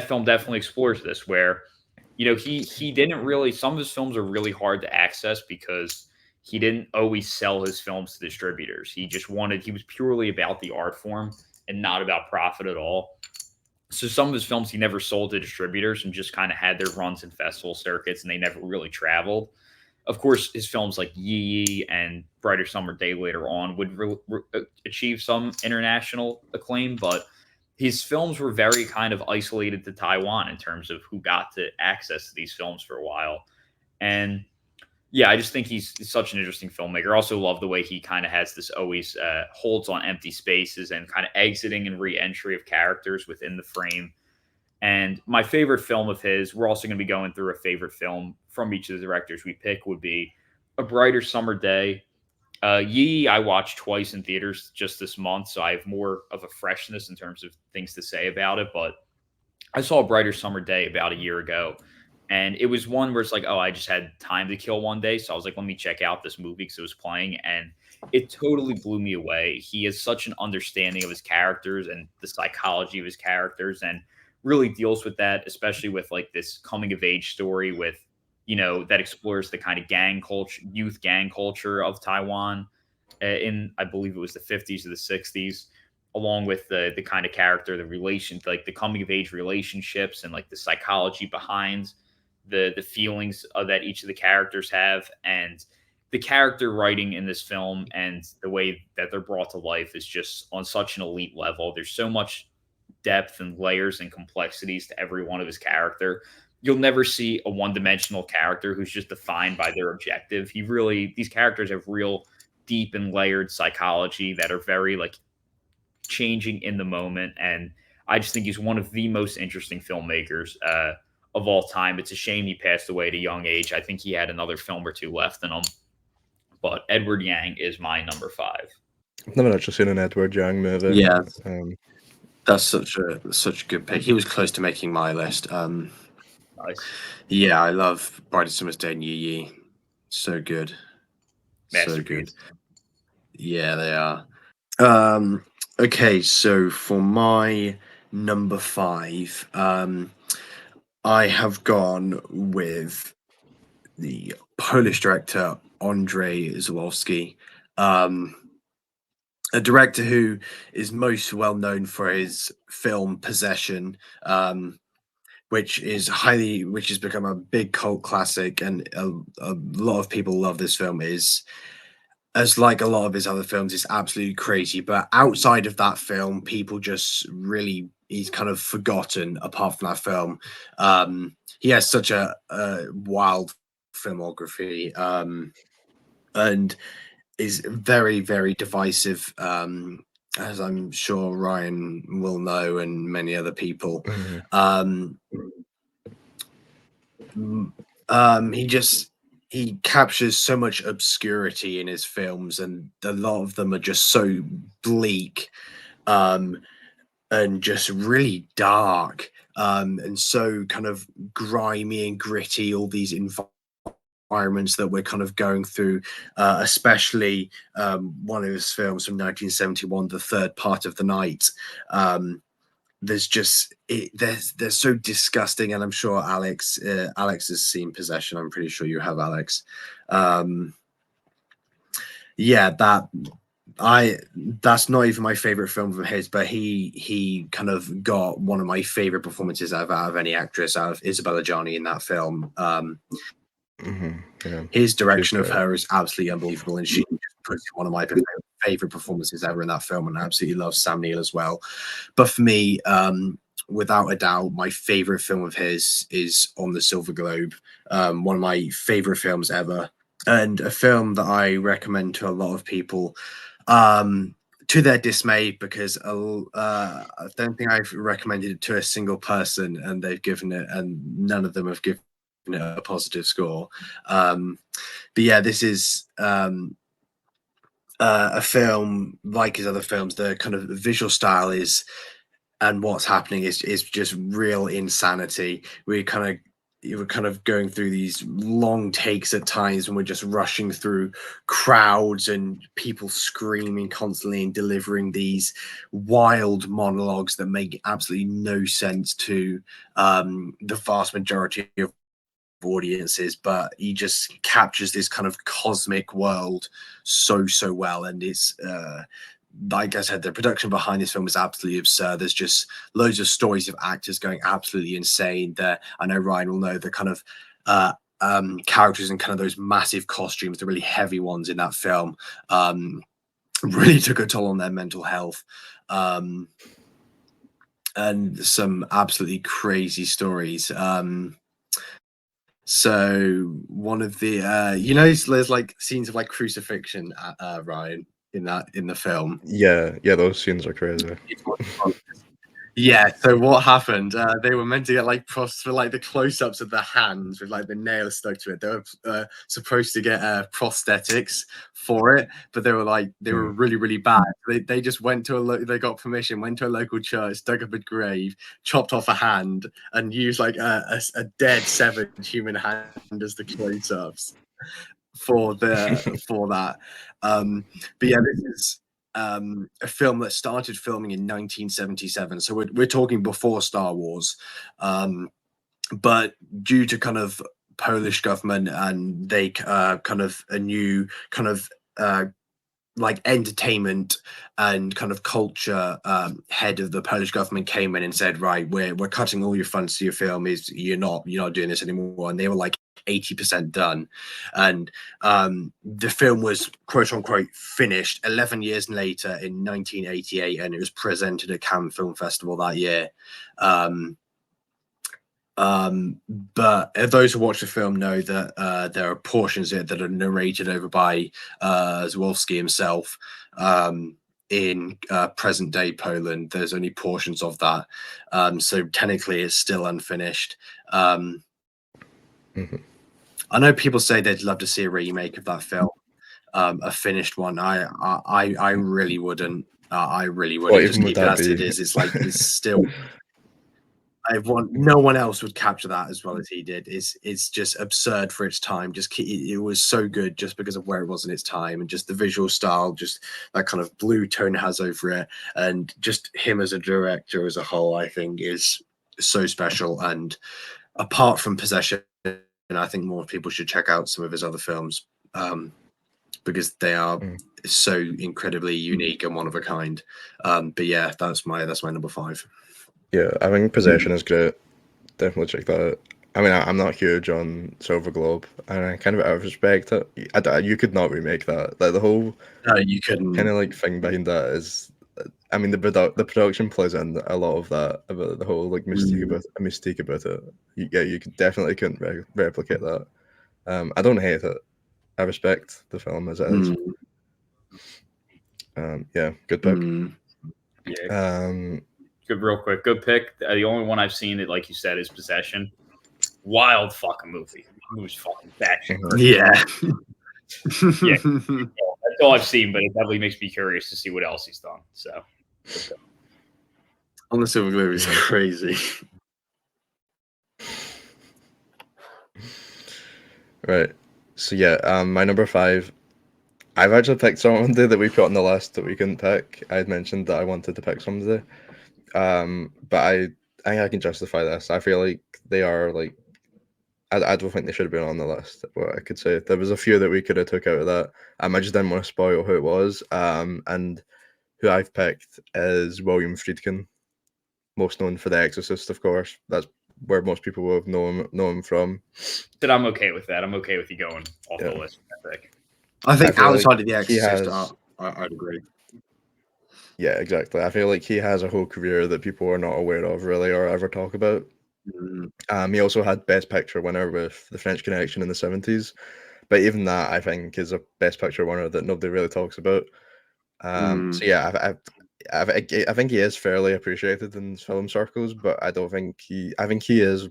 film definitely explores this, where he didn't really. Some of his films are really hard to access because he didn't always sell his films to distributors. He was purely about the art form and not about profit at all. So some of his films he never sold to distributors and just kind of had their runs in festival circuits, and they never really traveled. Of course, his films like Yi Yi and Brighter Summer Day later on would achieve some international acclaim, but his films were very kind of isolated to Taiwan in terms of who got to access to these films for a while. And yeah, I just think he's such an interesting filmmaker. I also love the way he kind of has this always holds on empty spaces and kind of exiting and re-entry of characters within the frame. And my favorite film of his, we're also going to be going through a favorite film from each of the directors we pick, would be A Brighter Summer Day. Yi, I watched twice in theaters just this month, so I have more of a freshness in terms of things to say about it. But I saw A Brighter Summer Day about a year ago, and it was one where it's like, oh, I just had time to kill one day. So I was like, let me check out this movie because it was playing, and it totally blew me away. He has such an understanding of his characters and the psychology of his characters, and really deals with that, especially with like this coming of age story with, that explores the kind of youth gang culture of Taiwan in, I believe it was the 50s or the 60s, along with the kind of character, like the coming of age relationships and like the psychology behind the feelings that each of the characters have. And the character writing in this film and the way that they're brought to life is just on such an elite level. There's so much depth and layers and complexities to every one of his character. You'll never see a one-dimensional character who's just defined by their objective. These characters have real deep and layered psychology that are very like changing in the moment. And I just think he's one of the most interesting filmmakers of all time. It's a shame he passed away at a young age. I think he had another film or two left in him. But Edward Yang is my number 5. I've never actually seen an Edward Yang movie. Yeah. That's such a good pick. He was close to making my list. Nice. Yeah, I love Brighter Summer's Day and Yi Yi. So good. So good. Yeah, they are. Okay, so for my number 5, I have gone with the Polish director Andrzej Żuławski. A director who is most well known for his film Possession, which has become a big cult classic, and a lot of people love this film. As like a lot of his other films, it's absolutely crazy. But outside of that film, people just really, he's kind of forgotten apart from that film. He has such a wild filmography, and is very, very divisive, as I'm sure Ryan will know, and many other people. He captures so much obscurity in his films, and a lot of them are just so bleak, and just really dark, and so kind of grimy and gritty. All these environments that we're kind of going through, especially one of his films from 1971, The Third Part of the Night. They're so disgusting, and I'm sure Alex has seen Possession. I'm pretty sure you have, Alex. That's not even my favorite film of his, but he kind of got one of my favorite performances out of any actress, out of Isabella Gianni in that film. Yeah. His direction of her is absolutely unbelievable, and she just puts one of my favorite performances ever in that film, and I absolutely love Sam Neill as well. But for me, without a doubt, my favorite film of his is On the Silver Globe, one of my favorite films ever, and a film that I recommend to a lot of people, to their dismay, because I don't think I've recommended it to a single person, and they've given it, and none of them have given a positive score. But yeah, this is a film like his other films. The kind of visual style is, and what's happening is just real insanity. We kind of you were kind of going through these long takes at times, and we're just rushing through crowds and people screaming constantly and delivering these wild monologues that make absolutely no sense to the vast majority of audiences, but he just captures this kind of cosmic world so well, and it's like I said, the production behind this film is absolutely absurd. There's just loads of stories of actors going absolutely insane. There, I know Ryan will know the kind of characters in kind of those massive costumes, the really heavy ones in that film, really took a toll on their mental health. And some absolutely crazy stories. So one of the there's like scenes of like crucifixion, Ryan, in the film. Yeah, those scenes are crazy. Yeah, so what happened? They were meant to get like for like the close-ups of the hands with like the nails stuck to it. They were supposed to get prosthetics for it, but they were really bad. They just went to they got permission, went to a local church, dug up a grave, chopped off a hand, and used like a dead severed human hand as the close-ups for that. But yeah, this is a film that started filming in 1977, so we're talking before Star Wars, but due to kind of Polish government and they kind of a new kind of like entertainment and kind of culture head of the Polish government came in and said, right, we're cutting all your funds to your film. You're not doing this anymore. And they were like 80% done, and the film was quote unquote finished 11 years later in 1988, and it was presented at Cannes Film Festival that year. But those who watch the film know that there are portions of it that are narrated over by Zwolski himself. In present day Poland, there's only portions of that, so technically it's still unfinished. I know people say they'd love to see a remake of that film, a finished one. I really wouldn't. I really wouldn't. Just keep it as it is. It's like it's still. No one else would capture that as well as he did. It's just absurd for its time. It was so good just because of where it was in its time, and just the visual style, just that kind of blue tone it has over it, and just him as a director as a whole, I think is so special. And apart from Possession, I think more people should check out some of his other films, because they are so incredibly unique and one of a kind. But yeah, that's my number 5. Yeah, I think Possession is great. Definitely check that out. I mean, I'm not huge on Silver Globe, and I kind of out of respect it. You could not remake that. Like the whole you couldn't kind of like thing behind that is, I mean, the production plays in a lot of that about the whole like mystique about it. You definitely couldn't replicate that. I don't hate it. I respect the film as it is. Yeah, good pick. Yeah. Good, real quick. Good pick. The only one I've seen that, like you said, is Possession. Wild fucking movie. It was fucking batshit. Yeah. Yeah. That's all I've seen, but it definitely makes me curious to see what else he's done. So, on the Silver Globe is crazy. Right. So yeah, my number 5. I've actually picked someone that we put on the list that we couldn't pick. I had mentioned that I wanted to pick somebody. But I think I can justify this. I feel like they are like, I don't think they should have been on the list. What I could say, there was a few that we could have took out of that. I just didn't want to spoil who it was. And who I've picked is William Friedkin, most known for The Exorcist, of course. That's where most people will know him from. But I'm okay with that. I'm okay with you going off the list. I think outside of The Exorcist, I'd agree. Yeah, exactly. I feel like he has a whole career that people are not aware of really or ever talk about. He also had Best Picture winner with The French Connection in the 70s, but even that I think is a Best Picture winner that nobody really talks about. So yeah, I think he is fairly appreciated in film circles, but I think he is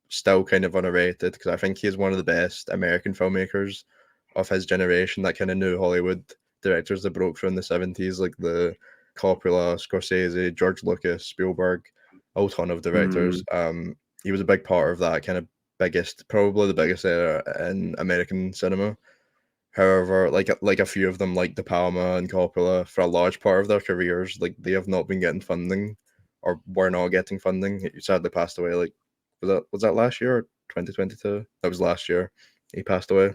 still kind of underrated because I think he is one of the best American filmmakers of his generation, that kind of new Hollywood directors that broke through in the 70s, like the Coppola, Scorsese, George Lucas, Spielberg, a whole ton of directors. He was a big part of that kind of probably the biggest era in American cinema. However, like a few of them, like De Palma and Coppola, for a large part of their careers, like they have not been getting funding, or were not getting funding. He sadly passed away. Like, was that last year or 2022? That was last year. He passed away.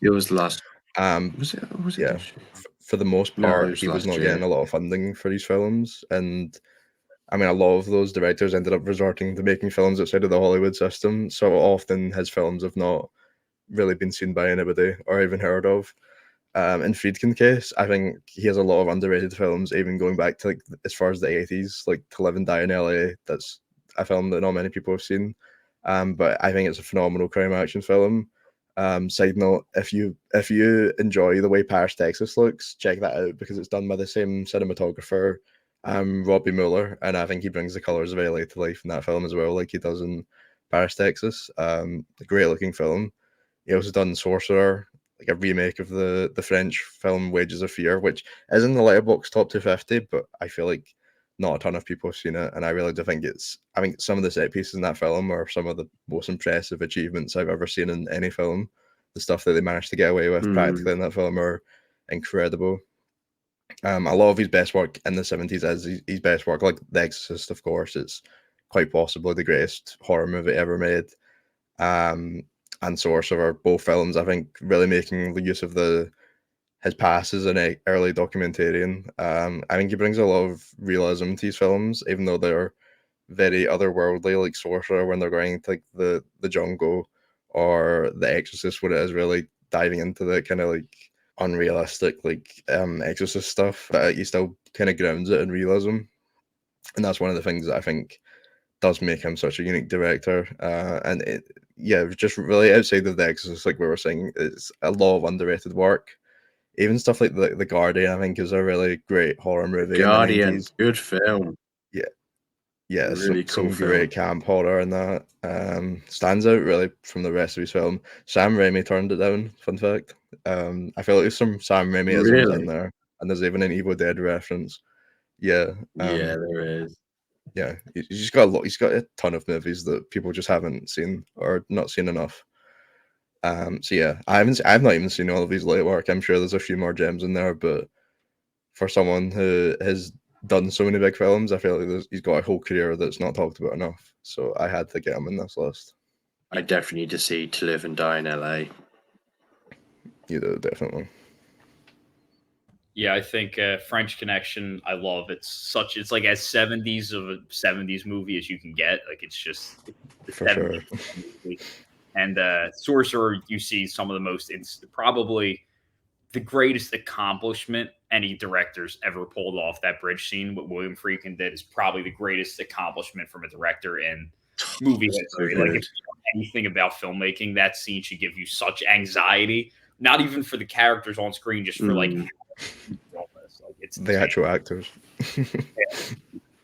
It was last. Was it yeah. This year? For the most No, part, it was he was last not year. getting a lot of funding for these films, and I mean, a lot of those directors ended up resorting to making films outside of the Hollywood system. So often, his films have not really been seen by anybody or even heard of. In Friedkin's case, I think he has a lot of underrated films, even going back to like as far as the 80s, like To Live and Die in LA. That's a film that not many people have seen. But I think it's a phenomenal crime action film. Side note, if you enjoy the way Paris, Texas looks, check that out because it's done by the same cinematographer, Robbie Mueller, and I think he brings the colors of LA to life in that film as well, like he does in Paris, Texas. A great looking film. He also done Sorcerer, like a remake of the French film Wages of Fear, which is in the Letterboxd top 250, but I feel like not a ton of people have seen it, and I really do think I think some of the set pieces in that film are some of the most impressive achievements I've ever seen in any film. The stuff that they managed to get away with practically in that film are incredible. A lot of his best work in the 70s is his best work, like The Exorcist, of course. It's quite possibly the greatest horror movie ever made. And Sorcerer, both films, I think, really making the use of his past as an early documentarian. I think he brings a lot of realism to his films, even though they're very otherworldly, like Sorcerer, when they're going to like the jungle, or The Exorcist, when it is really diving into the kind of like unrealistic like Exorcist stuff, but he still kind of grounds it in realism, and that's one of the things that I think does make him such a unique director. And just really outside of The Exorcist, like we were saying, it's a lot of underrated work. Even stuff like the Guardian, I think, is a really great horror movie. Guardian, good film. Yeah, really some cool great camp horror in that. Stands out really from the rest of his film. Sam Raimi turned it down. Fun fact. I feel like there's some Sam Raimi-isms in there, and there's even an Evil Dead reference. Yeah, there is. Yeah, he's got a lot. He's got a ton of movies that people just haven't seen or not seen enough. So yeah, I've not even seen all of his late work. I'm sure there's a few more gems in there, but for someone who has done so many big films, I feel like he's got a whole career that's not talked about enough. So I had to get him in this list. I definitely need to see To Live and Die in LA. You do, definitely. Yeah, I think French Connection, I love. It's like as 70s of a 70s movie as you can get. Like it's just for sure. And Sorcerer, you see some of the most, probably the greatest accomplishment any director's ever pulled off. That bridge scene, what William Friedkin did, is probably the greatest accomplishment from a director in movie history. Like if you know anything about filmmaking, that scene should give you such anxiety. Not even for the characters on screen, just for like it's the actual actors. Yeah,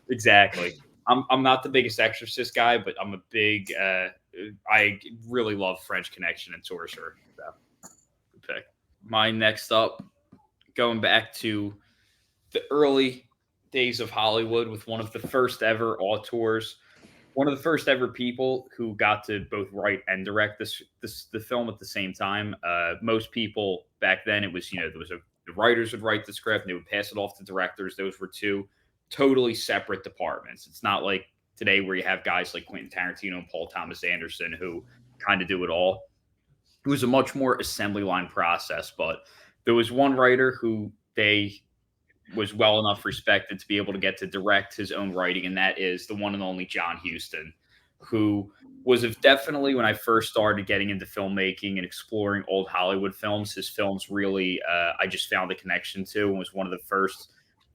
exactly. I'm not the biggest Exorcist guy, but I'm a big. I really love French Connection and Sorcerer. So, good pick. My next up, going back to the early days of Hollywood with one of the first ever auteurs, one of the first ever people who got to both write and direct the film at the same time. Most people back then, it was the writers would write the script and they would pass it off to directors. Those were two totally separate departments. It's not like today where you have guys like Quentin Tarantino and Paul Thomas Anderson who kind of do it all. It was a much more assembly line process, but there was one writer who was well enough respected to be able to get to direct his own writing, and that is the one and only John Huston, who was definitely, when I first started getting into filmmaking and exploring old Hollywood films, his films really, I just found a connection to, and was one of the first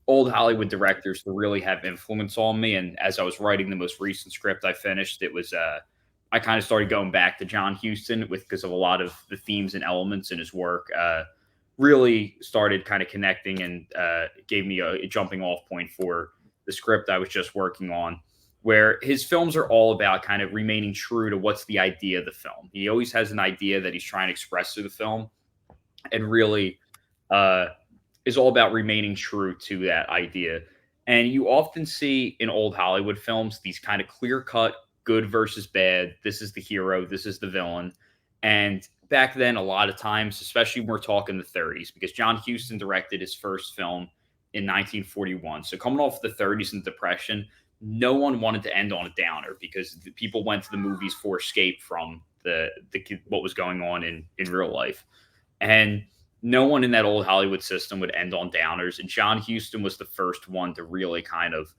old Hollywood directors to really have influence on me. And as I was writing the most recent script I finished, it was, I kind of started going back to John Huston because of a lot of the themes and elements in his work, really started kind of connecting and gave me a jumping off point for the script I was just working on, where his films are all about kind of remaining true to what's the idea of the film. He always has an idea that he's trying to express through the film, and really is all about remaining true to that idea. And you often see in old Hollywood films these kind of clear-cut good versus bad. This is the hero. This is the villain. And back then, a lot of times, especially when we're talking the 30s, because John Huston directed his first film in 1941. So coming off the 30s and Depression, no one wanted to end on a downer because people went to the movies for escape from the what was going on in real life. And no one in that old Hollywood system would end on downers. And John Huston was the first one to really kind of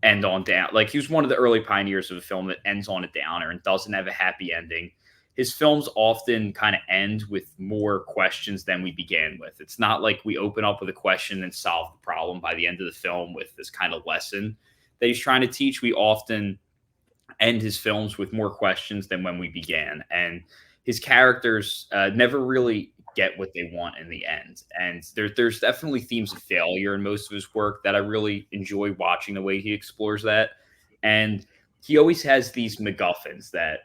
end on down. Like, he was one of the early pioneers of a film that ends on a downer and doesn't have a happy ending. His films often kind of end with more questions than we began with. It's not like we open up with a question and solve the problem by the end of the film with this kind of lesson that he's trying to teach. We often end his films with more questions than when we began. And his characters never really get what they want in the end. And there's definitely themes of failure in most of his work that I really enjoy watching the way he explores that. And he always has these MacGuffins that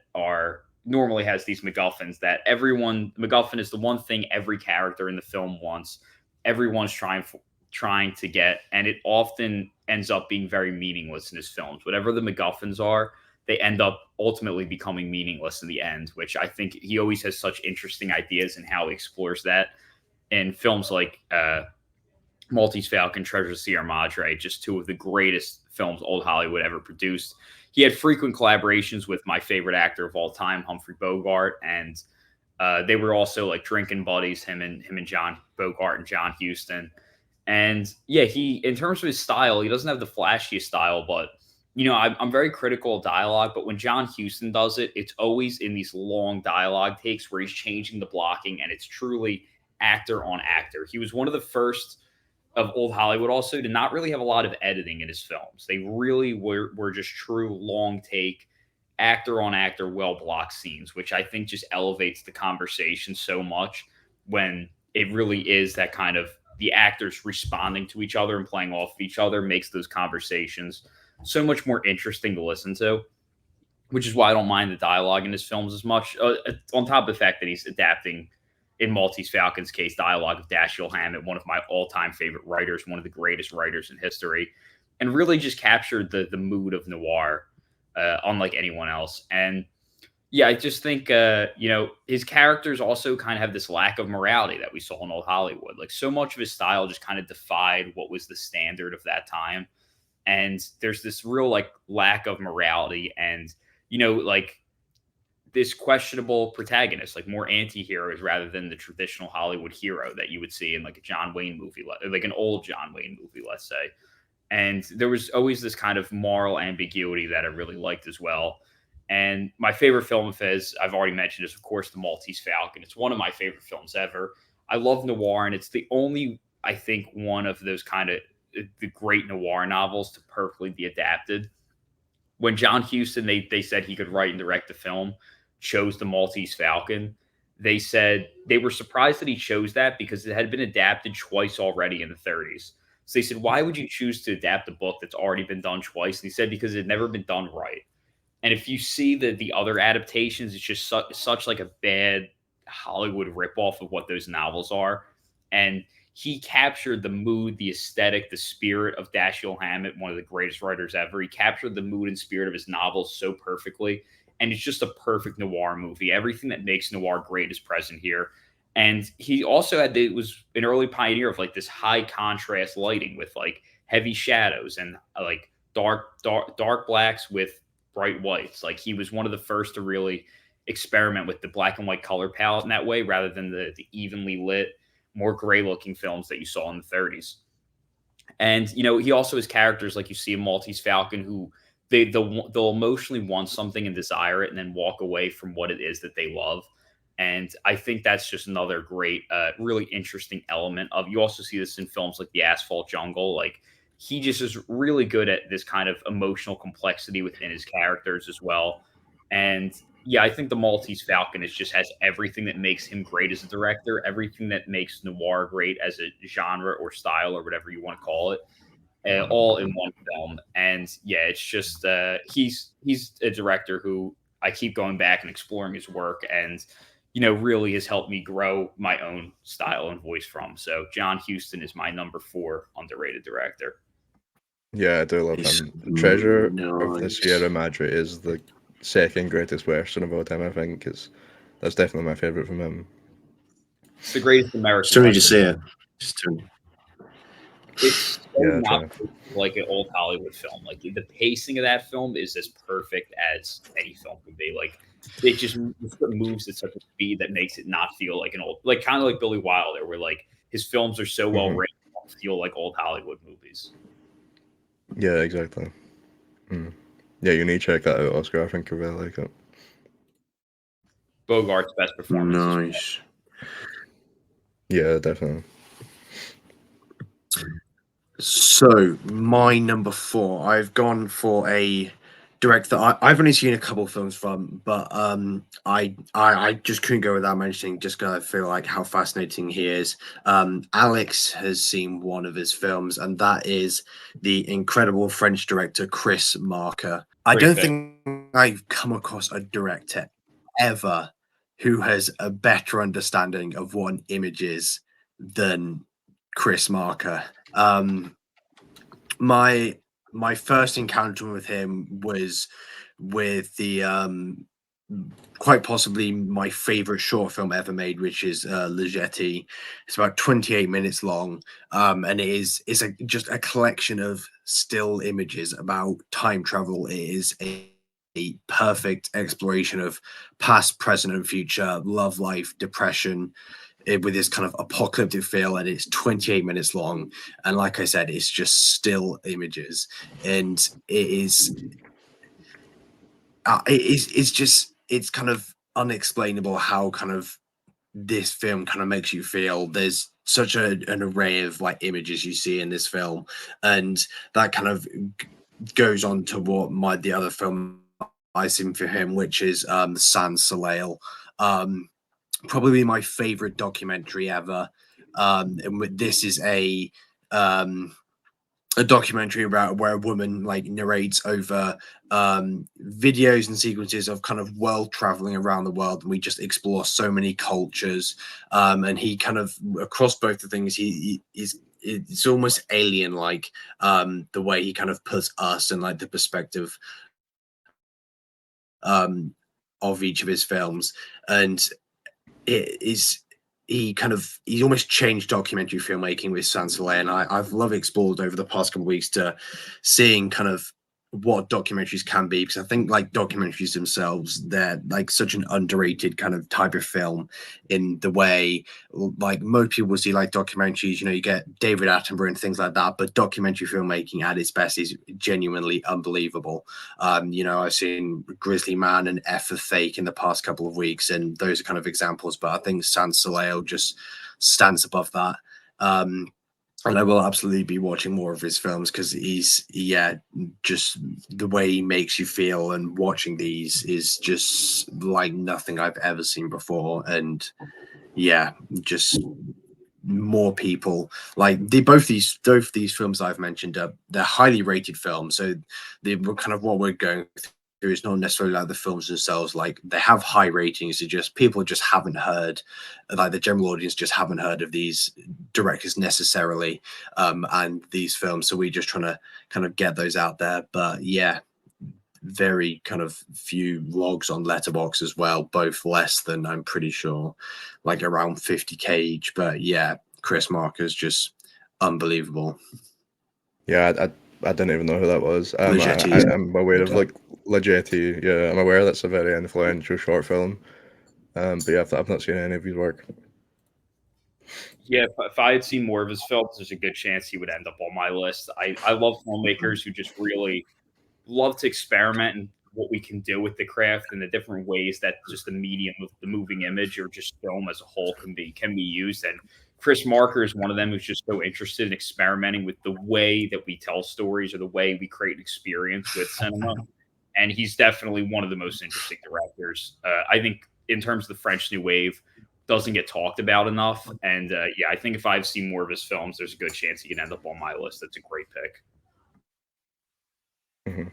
everyone, MacGuffin is the one thing every character in the film wants. Everyone's trying to get, and it often ends up being very meaningless in his films. Whatever the MacGuffins are, they end up ultimately becoming meaningless in the end, which I think he always has such interesting ideas in how he explores that in films like Maltese Falcon, Treasure of Sierra Madre, just two of the greatest films old Hollywood ever produced. He had frequent collaborations with my favorite actor of all time, Humphrey Bogart, and they were also like drinking buddies, him and John Bogart and John Huston. And yeah, in terms of his style, he doesn't have the flashiest style, but I'm very critical of dialogue, but when John Huston does it, it's always in these long dialogue takes where he's changing the blocking, and it's truly actor on actor. He was one of the first of old Hollywood also to not really have a lot of editing in his films. They really were just true long take, actor on actor, well blocked scenes, which I think just elevates the conversation so much when it really is that kind of the actors responding to each other and playing off of each other makes those conversations so much more interesting to listen to, which is why I don't mind the dialogue in his films as much. On top of the fact that he's adapting, in Maltese Falcon's case, dialogue of Dashiell Hammett, one of my all-time favorite writers, one of the greatest writers in history, and really just captured the mood of noir, unlike anyone else. And yeah, I just think, his characters also kind of have this lack of morality that we saw in old Hollywood. Like, so much of his style just kind of defied what was the standard of that time. And there's this real like lack of morality and, this questionable protagonist, like more anti-heroes rather than the traditional Hollywood hero that you would see in like a John Wayne movie, like an old John Wayne movie, let's say. And there was always this kind of moral ambiguity that I really liked as well. And my favorite film of his, I've already mentioned, is of course The Maltese Falcon. It's one of my favorite films ever. I love noir, and it's the only, I think, one of those kind of the great noir novels to perfectly be adapted. When John Huston, they said he could write and direct the film, chose The Maltese Falcon, they said they were surprised that he chose that because it had been adapted twice already in the 30s. So they said, why would you choose to adapt a book that's already been done twice? And he said, because it had never been done right. And if you see the other adaptations, it's just such like a bad Hollywood ripoff of what those novels are. And he captured the mood, the aesthetic, the spirit of Dashiell Hammett, one of the greatest writers ever. He captured the mood and spirit of his novels so perfectly. And it's just a perfect noir movie. Everything that makes noir great is present here. And he also was an early pioneer of like this high contrast lighting with like heavy shadows and like dark blacks with bright whites. Like, he was one of the first to really experiment with the black and white color palette in that way, rather than the evenly lit, more gray looking films that you saw in the 30s. And, he also has characters like you see in Maltese Falcon who they'll emotionally want something and desire it and then walk away from what it is that they love. And I think that's just another great, really interesting element of, you also see this in films like The Asphalt Jungle. Like, he just is really good at this kind of emotional complexity within his characters as well. And yeah, I think The Maltese Falcon just has everything that makes him great as a director, everything that makes noir great as a genre or style or whatever you want to call it, all in one film. And yeah, it's just he's a director who I keep going back and exploring his work, and really has helped me grow my own style and voice from. So John Huston is my number 4 underrated director. Yeah, I do love him. Treasure of the Sierra Madre is the second greatest Western of all time. I think that's definitely my favorite from him. It's the greatest American. Still need to see it. It's so Yeah, not like an old Hollywood film. Like the pacing of that film is as perfect as any film could be. Like it just moves at such a speed that makes it not feel like an old, like kind of like Billy Wilder, where like his films are so well written, they feel like old Hollywood movies. Yeah, exactly. Yeah, you need to check that out, Oscar. I think you'll really like it. Bogart's best performance. Nice. Yeah, definitely. So my number 4, I've gone for a director I've only seen a couple films from, but I just couldn't go without mentioning, just because I feel like how fascinating he is. Alex has seen one of his films, and that is the incredible French director Chris Marker. I don't think I've come across a director ever who has a better understanding of what an image is than Chris Marker. My first encounter with him was with the quite possibly my favorite short film ever made, which is Le Jetty. It's about 28 minutes long, and it's just a collection of still images about time travel. It is a perfect exploration of past, present, and future, love life, depression, with this kind of apocalyptic feel, and it's 28 minutes long, and like I said, it's just still images, and it's kind of unexplainable how kind of this film kind of makes you feel. There's such an array of like images you see in this film, and that kind of goes on to what the other film I've seen for him, which is Sans Soleil. Probably my favorite documentary ever. And this is a documentary about where a woman like narrates over videos and sequences of kind of world traveling around the world, and we just explore so many cultures. And he kind of across both the things, it's almost alien like, the way he kind of puts us in like the perspective of each of his films. And he's almost changed documentary filmmaking with Sans Soleil, and I've loved explored over the past couple of weeks to seeing kind of what documentaries can be, because I think like documentaries themselves, they're like such an underrated kind of type of film, in the way like most people see like documentaries, you get David Attenborough and things like that, but documentary filmmaking at its best is genuinely unbelievable. I've seen Grizzly Man and F of Fake in the past couple of weeks, and those are kind of examples, but I think Sans Soleil just stands above that. And I will absolutely be watching more of his films, because just the way he makes you feel, and watching these is just like nothing I've ever seen before. And just more people like both these films I've mentioned, they're highly rated films. So they kind of what we're going through is not necessarily like the films themselves, like they have high ratings. It's just people just haven't heard, like the general audience just haven't heard of these directors necessarily, and these films. So we're just trying to kind of get those out there. But very kind of few logs on Letterboxd as well, both less than, I'm pretty sure, like around 50k each. But Chris Marker's just unbelievable. I didn't even know who that was. I'm aware of like Le Jetty. Yeah, I'm aware that's a very influential short film. But I've not seen any of his work. Yeah, if I had seen more of his films, there's a good chance he would end up on my list. I love filmmakers who just really love to experiment in what we can do with the craft and the different ways that just the medium of the moving image or just film as a whole can be used. And Chris Marker is one of them who's just so interested in experimenting with the way that we tell stories or the way we create an experience with cinema. And he's definitely one of the most interesting directors. I think in terms of the French New Wave, doesn't get talked about enough. And I think if I've seen more of his films, there's a good chance he can end up on my list. That's a great pick. Mm-hmm.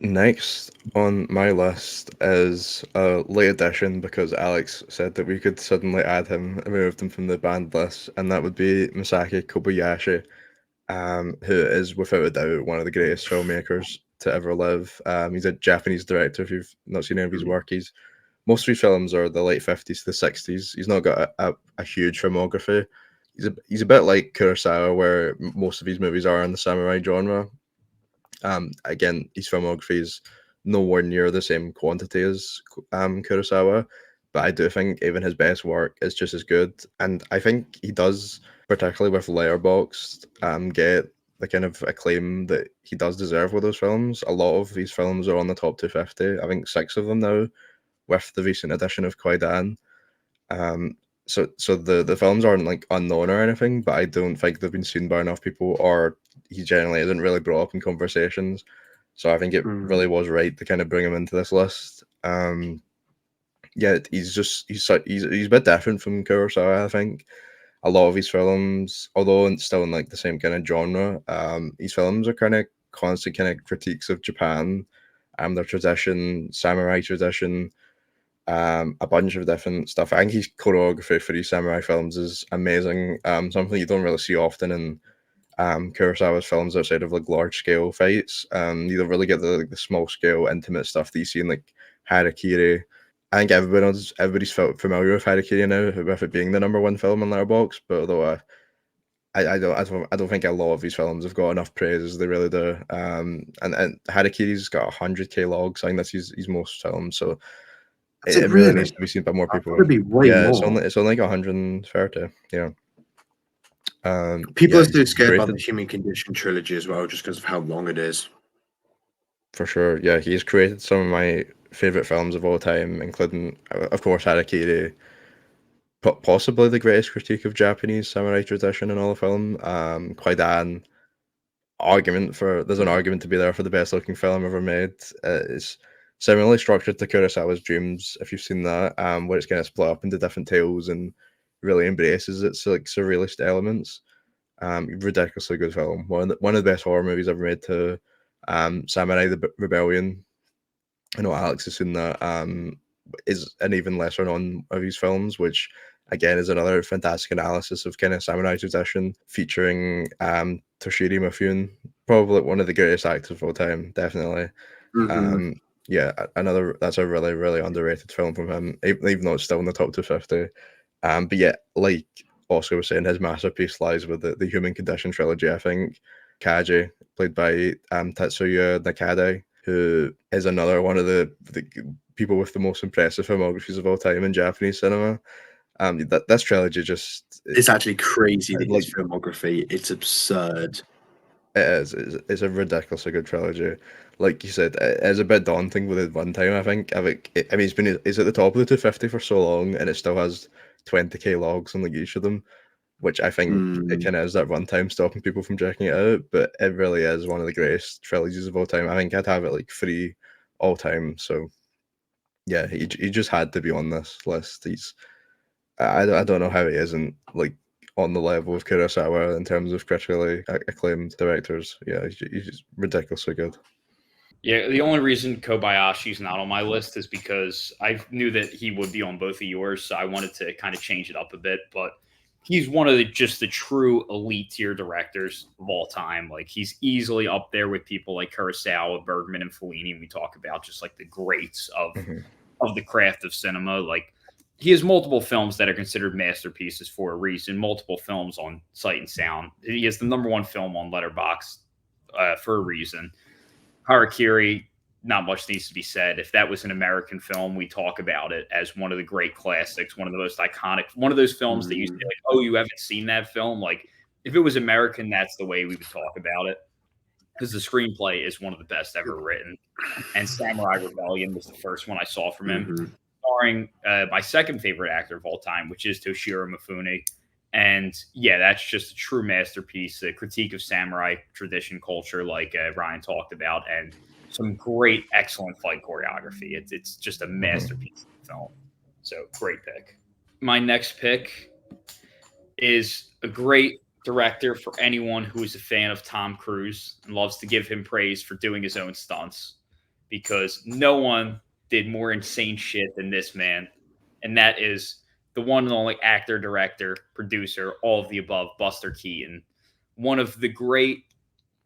Next on my list is a late addition, because Alex said that we could suddenly add him and remove him from the banned list, and that would be Masaaki Kobayashi, who is without a doubt one of the greatest filmmakers to ever live. He's a Japanese director. If you've not seen any of his Mm. work, most of his films are the late 50s to the 60s. He's not got a huge filmography. He's a bit like Kurosawa, where most of his movies are in the samurai genre. Again, his filmography is nowhere near the same quantity as Kurosawa, but I do think even his best work is just as good. And I think he does, particularly with Letterboxd, get the kind of acclaim that he does deserve with those films. A lot of these films are on the top 250. I think 6 of them now, with the recent edition of Kwaidan. So the films aren't like unknown or anything, but I don't think they've been seen by enough people, or he generally isn't really brought up in conversations. So I think it really was right to kind of bring him into this list. Yeah, he's a bit different from Kurosawa. I think a lot of his films, although still in like the same kind of genre, his films are kind of constant kind of critiques of Japan, their tradition, samurai tradition, a bunch of different stuff. I think his choreography for these samurai films is amazing. Something you don't really see often in Kurosawa's films outside of like large scale fights. You don't really get the small scale intimate stuff that you see in like Harakiri. I think everybody's felt familiar with Harakiri now, with it being the #1 film on Letterboxd. But although I don't think a lot of these films have got enough praise as they really do. And Harakiri's got 100k logs. I think that's his most films. So it really needs to be seen by more people. It'd be way more. It's only like 130. Yeah. People are still scared about the Human Condition trilogy as well, just because of how long it is. For sure, yeah. He's created some of my favorite films of all time, including, of course, Harakiri. Possibly the greatest critique of Japanese samurai tradition in all the film. Kwaidan. There's an argument to be there for the best looking film ever made. It's similarly structured to Kurosawa's Dreams, if you've seen that, where it's kind of split up into different tales and really embraces its like surrealist elements. Ridiculously good film. One of the best horror movies ever made. To Samurai the Rebellion. I know Alex has seen that. Is an even lesser known of his films, which again is another fantastic analysis of kind of samurai tradition, featuring Toshiro Mifune, probably one of the greatest actors of all time, definitely. Yeah, that's a really, really underrated film from him, even though it's still in the top 250. But yeah, like Oscar was saying, his masterpiece lies with the Human Condition trilogy, I think. Kaji, played by Tetsuya Nakade, who is another one of the people with the most impressive filmographies of all time in Japanese cinema. This trilogy it's actually crazy, his filmography. It's absurd. It is. It's a ridiculously good trilogy. Like you said, it's a bit daunting with it one time, I think. I mean, it's at the top of the 250 for so long, and it still has 20k logs on like each of them, which I think it kind of is that runtime stopping people from checking it out. But it really is one of the greatest trilogies of all time. I think I'd have it like 3 all time. So yeah, he just had to be on this list. I don't know how he isn't like on the level of Kurosawa in terms of critically acclaimed directors. Yeah, he's just ridiculously good. Yeah, the only reason Kobayashi's not on my list is because I knew that he would be on both of yours, so I wanted to kind of change it up a bit. But he's one of the true elite tier directors of all time. Like, he's easily up there with people like Kurosawa, Bergman, and Fellini. We talk about just like the greats of the craft of cinema. Like, he has multiple films that are considered masterpieces for a reason. Multiple films on Sight and Sound. He has the #1 film on Letterboxd for a reason. Harakiri, not much needs to be said. If that was an American film, we talk about it as one of the great classics, one of the most iconic, one of those films that you say, like, oh, you haven't seen that film? Like, if it was American, that's the way we would talk about it, because the screenplay is one of the best ever written. And Samurai Rebellion was the first one I saw from him, starring my second favorite actor of all time, which is Toshiro Mifune. And yeah, that's just a true masterpiece, a critique of samurai tradition culture, like Ryan talked about, and some great, excellent fight choreography. It's just a masterpiece of film. So great pick. My next pick is a great director for anyone who is a fan of Tom Cruise and loves to give him praise for doing his own stunts, because no one did more insane shit than this man. And that is the one and only actor, director, producer, all of the above, Buster Keaton. One of the great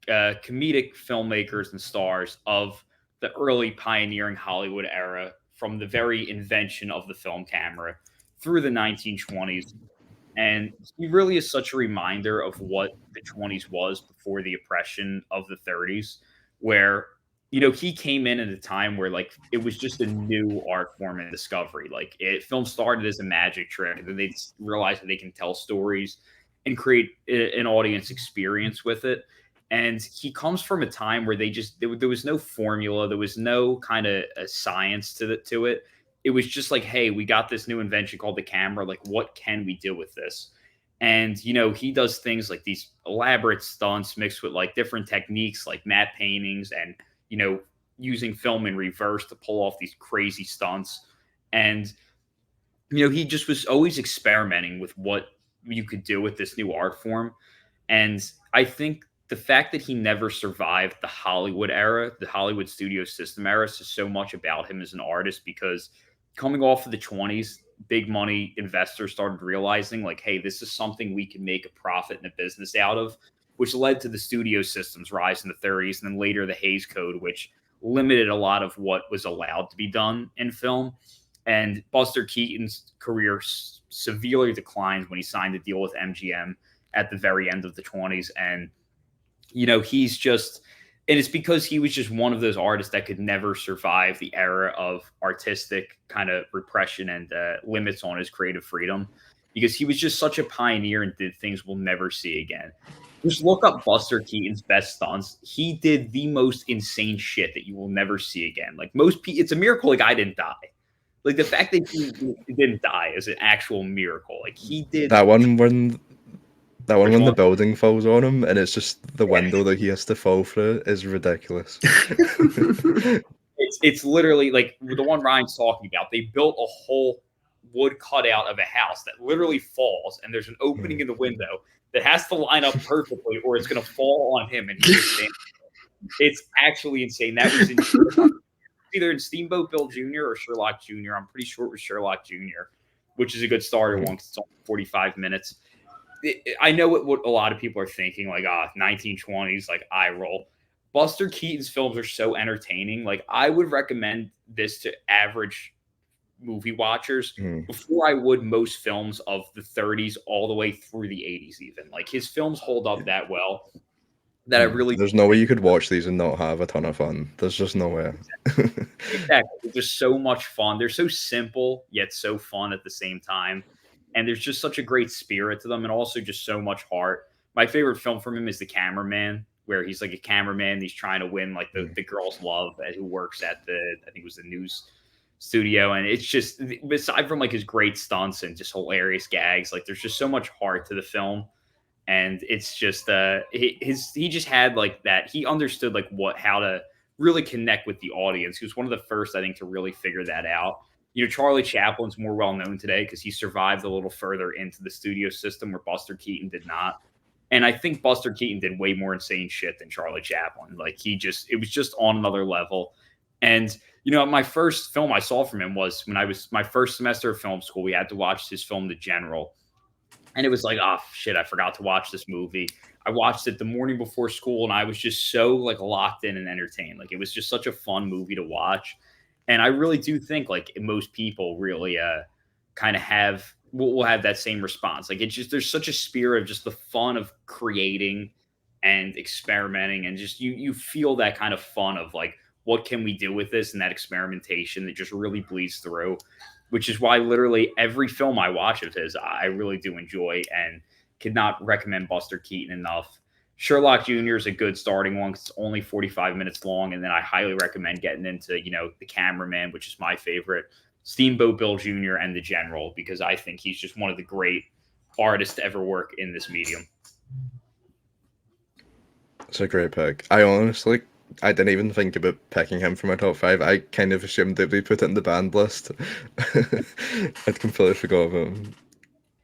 comedic filmmakers and stars of the early pioneering Hollywood era, from the very invention of the film camera through the 1920s. And he really is such a reminder of what the 20s was before the oppression of the 30s, where, he came in at a time where, like, it was just a new art form and discovery. Like, film started as a magic trick, and then they realized that they can tell stories and create an audience experience with it. And he comes from a time where there was no formula, there was no kind of a science to it. It was just like, hey, we got this new invention called the camera. Like, what can we do with this? And, he does things like these elaborate stunts mixed with like different techniques like matte paintings and, using film in reverse to pull off these crazy stunts. And, he just was always experimenting with what you could do with this new art form. And I think the fact that he never survived the Hollywood era, the Hollywood studio system era, says so much about him as an artist, because coming off of the 20s, big money investors started realizing, like, hey, this is something we can make a profit and a business out of, which led to the studio system's rise in the 30s, and then later the Hays Code, which limited a lot of what was allowed to be done in film. And Buster Keaton's career severely declined when he signed a deal with MGM at the very end of the 20s. And, he's just, and it's because he was just one of those artists that could never survive the era of artistic kind of repression and limits on his creative freedom, because he was just such a pioneer and did things we'll never see again. Just look up Buster Keaton's best stunts. He did the most insane shit that you will never see again. Like, most people, it's a miracle the guy didn't die. Like, the fact that he didn't die is an actual miracle. Like, he did that one when the building falls on him and it's just the window that he has to fall through is ridiculous. It's literally like the one Ryan's talking about. They built a whole wood cutout of a house that literally falls, and there's an opening in the window that has to line up perfectly, or it's going to fall on him. And he's just standing there. It's actually insane. That was either in Steamboat Bill Jr. or Sherlock Jr. I'm pretty sure it was Sherlock Jr., which is a good starter one because it's only 45 minutes. I know what a lot of people are thinking, like, 1920s, like, eye roll. Buster Keaton's films are so entertaining. Like, I would recommend this to average movie watchers before I would most films of the 30s all the way through the 80s even. Like, his films hold up that well that I really... There's no way you could watch these and not have a ton of fun. There's just no way. Exactly. There's so much fun. They're so simple, yet so fun at the same time. And there's just such a great spirit to them, and also just so much heart. My favorite film from him is The Cameraman, where he's like a cameraman. He's trying to win like the girl's love who works at I think it was the news studio. And it's just, aside from like his great stunts and just hilarious gags, like, there's just so much heart to the film. And it's just, he just had like that. He understood like how to really connect with the audience. He was one of the first, I think, to really figure that out. Charlie Chaplin's more well known today because he survived a little further into the studio system where Buster Keaton did not. And I think Buster Keaton did way more insane shit than Charlie Chaplin. Like, it was just on another level. And, my first film I saw from him was when I was my first semester of film school. We had to watch his film, The General. And it was like, oh, shit, I forgot to watch this movie. I watched it the morning before school, and I was just so, like, locked in and entertained. Like, it was just such a fun movie to watch. And I really do think, like, most people really kind of will have that same response. Like, it's just, there's such a spirit of just the fun of creating and experimenting, and just you feel that kind of fun of like, what can we do with this, and that experimentation that just really bleeds through, which is why literally every film I watch of his, I really do enjoy, and could not recommend Buster Keaton enough. Sherlock Jr. is a good starting one because it's only 45 minutes long. And then I highly recommend getting into, The Cameraman, which is my favorite, Steamboat Bill Jr., and The General, because I think he's just one of the great artists to ever work in this medium. It's a great pick. I didn't even think about picking him for my top 5. I kind of assumed that we put it in the banned list. I'd completely forgot about him.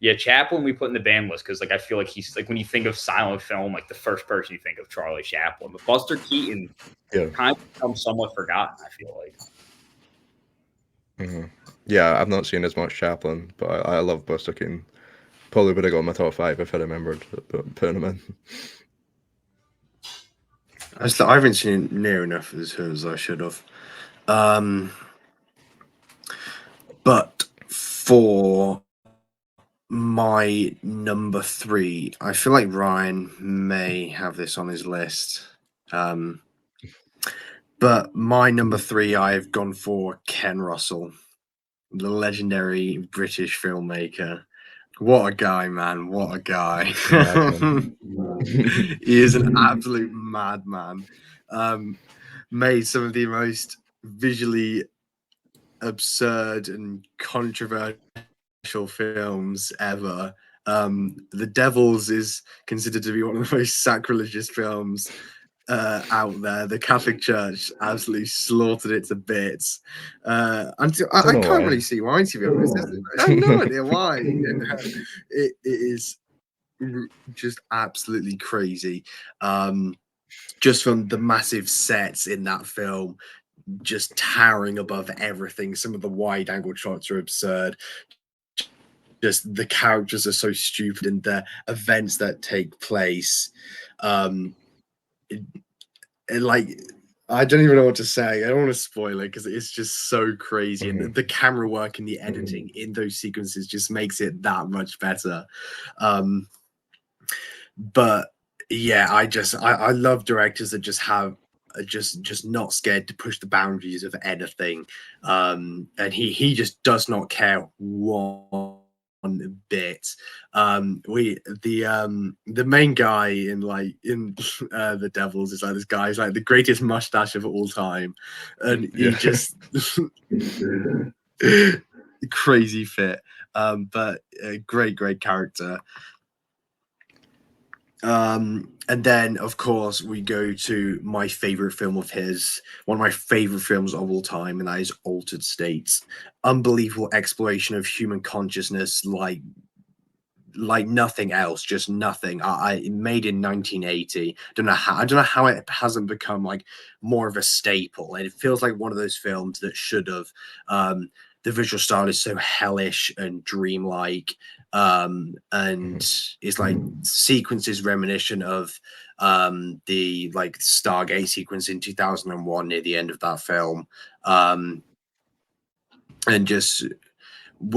Yeah, Chaplin we put in the banned list because, like, I feel like he's, like, when you think of silent film, like, the first person you think of Charlie Chaplin. But Buster Keaton kind of becomes somewhat forgotten, I feel like. Mm-hmm. Yeah, I've not seen as much Chaplin, but I love Buster Keaton. Probably would have got my top 5 if I remembered putting him in. I haven't seen it near enough as I should have. But for my number 3, I feel like Ryan may have this on his list. But my number 3, I've gone for Ken Russell, the legendary British filmmaker. What a guy, man. What a guy. He is an absolute madman. Made some of the most visually absurd and controversial films ever. The Devils is considered to be one of the most sacrilegious films out there. The Catholic Church absolutely slaughtered it to bits. I can't really see why, to be honest. I have no idea why. It is just absolutely crazy. Just from the massive sets in that film, just towering above everything. Some of the wide angle shots are absurd. Just the characters are so stupid, and the events that take place. Like, I don't even know what to say. I don't want to spoil it because it's just so crazy. And the camera work and the editing in those sequences just makes it that much better. But yeah, I love directors that just have just not scared to push the boundaries of anything. And he just does not care one bit. The main guy in the Devils is like this guy. He's like the greatest mustache of all time, and he just crazy fit. But a great character. And then, of course, we go to my favorite film of his, one of my favorite films of all time, and that is Altered States. Unbelievable exploration of human consciousness, like nothing else, just nothing. I made in 1980. I don't know how it hasn't become like more of a staple. And it feels like one of those films that should have. The visual style is so hellish and dreamlike, and it's like sequences reminiscent of the like Stargate sequence in 2001 near the end of that film, and just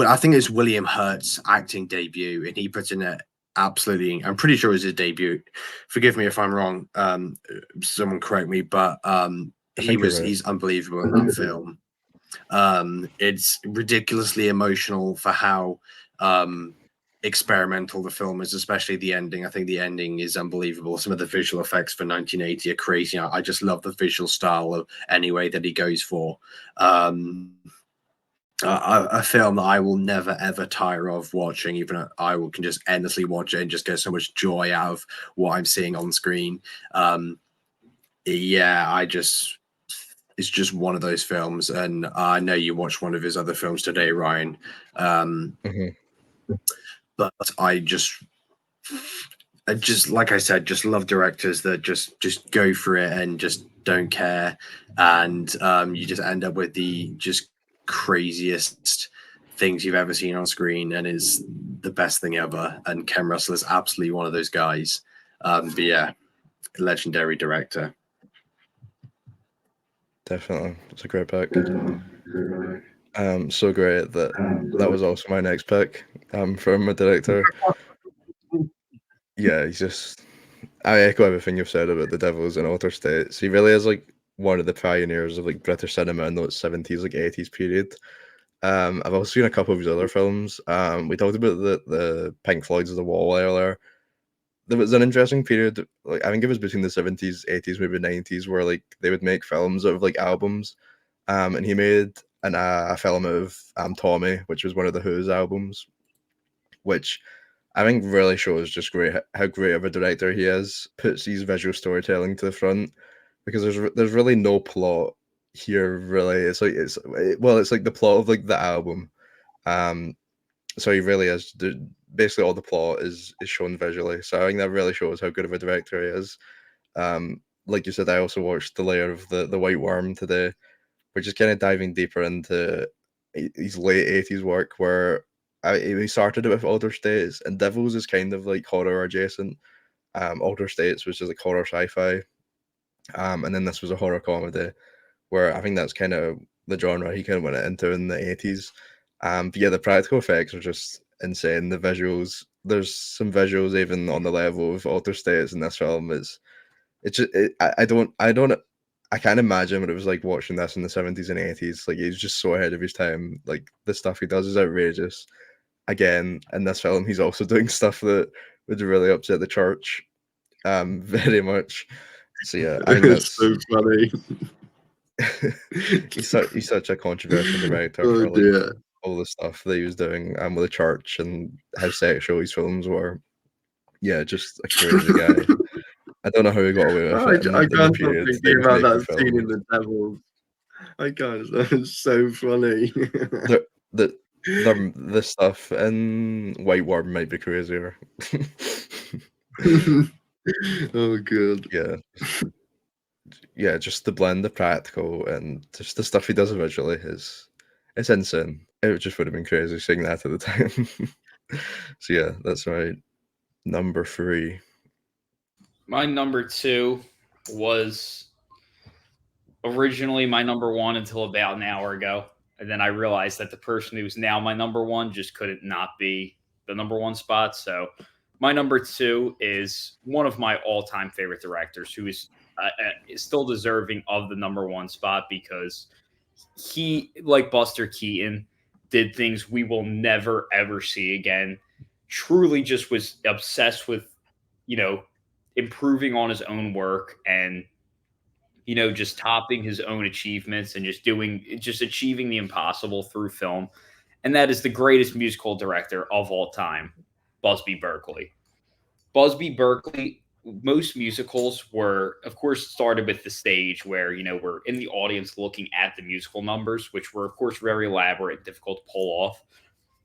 I think it's William Hurt's acting debut, and he puts in it absolutely. I'm pretty sure it was his debut. Forgive me if I'm wrong. Someone correct me, but he's unbelievable in that film. It's ridiculously emotional for how experimental the film is, especially the ending. I think the ending is unbelievable. Some of the visual effects for 1980 are crazy. I just love the visual style of any way that he goes for. A film that I will never ever tire of watching. Even can just endlessly watch it and just get so much joy out of what I'm seeing on screen. It's just one of those films, and I know you watched one of his other films today, Ryan. But I just like I said, just love directors that just go for it and just don't care, and you just end up with the just craziest things you've ever seen on screen, and is the best thing ever. And Ken Russell is absolutely one of those guys. But yeah, legendary director. Definitely, it's a great pick. So great that was also my next pick. From a director. Yeah, he's just. I echo everything you've said about the Devils and Altered States. He really is like one of the pioneers of like British cinema in those 70s, like 80s period. I've also seen a couple of his other films. We talked about the Pink Floyd's The Wall earlier. There was an interesting period, like I think it was between the 70s, 80s, maybe 90s, where like they would make films out of like albums. And he made a film out of Tommy, which was one of the Who's albums, which I think really shows just how great of a director he is. Puts his visual storytelling to the front, because there's really no plot here. Really, it's like the plot of like the album. So he really is. Basically, all the plot is shown visually. So I think that really shows how good of a director he is. Like you said, I also watched The Lair of the White Worm today, which is kind of diving deeper into his late 80s work, where he started it with Altered States, and Devils is kind of like horror adjacent. Altered States, which is like horror sci-fi. And then this was a horror comedy, where I think that's kind of the genre he kind of went into in the 80s. But yeah, the practical effects are just insane. The visuals, there's some visuals even on the level of Alter States in this film. I can't imagine what it was like watching this in the 70s and 80s. Like, he's just so ahead of his time. Like, the stuff he does is outrageous. Again, in this film, he's also doing stuff that would really upset the church, very much. So yeah, I think that's so funny. he's such a controversial director for like all the stuff that he was doing with the church and how sexual his films were. Yeah, just a crazy guy. I don't know how he got away with it. I can't stop thinking about that scene in The Devils. I can't. That's so funny. The stuff in White Worm might be crazier. Oh, good. Yeah, just the blend of practical and just the stuff he does visually it's insane. It just would have been crazy seeing that at the time. So yeah, that's my number 3. My number 2 was originally my number 1 until about an hour ago. And then I realized that the person who's now my number 1 just couldn't not be the number 1 spot. So my number 2 is one of my all-time favorite directors who is still deserving of the number 1 spot because he, like Buster Keaton, did things we will never, ever see again. Truly just was obsessed with, improving on his own work and, just topping his own achievements and just achieving the impossible through film. And that is the greatest musical director of all time, Busby Berkeley. Busby Berkeley, most musicals were, of course, started with the stage where, we're in the audience looking at the musical numbers, which were, of course, very elaborate, difficult to pull off.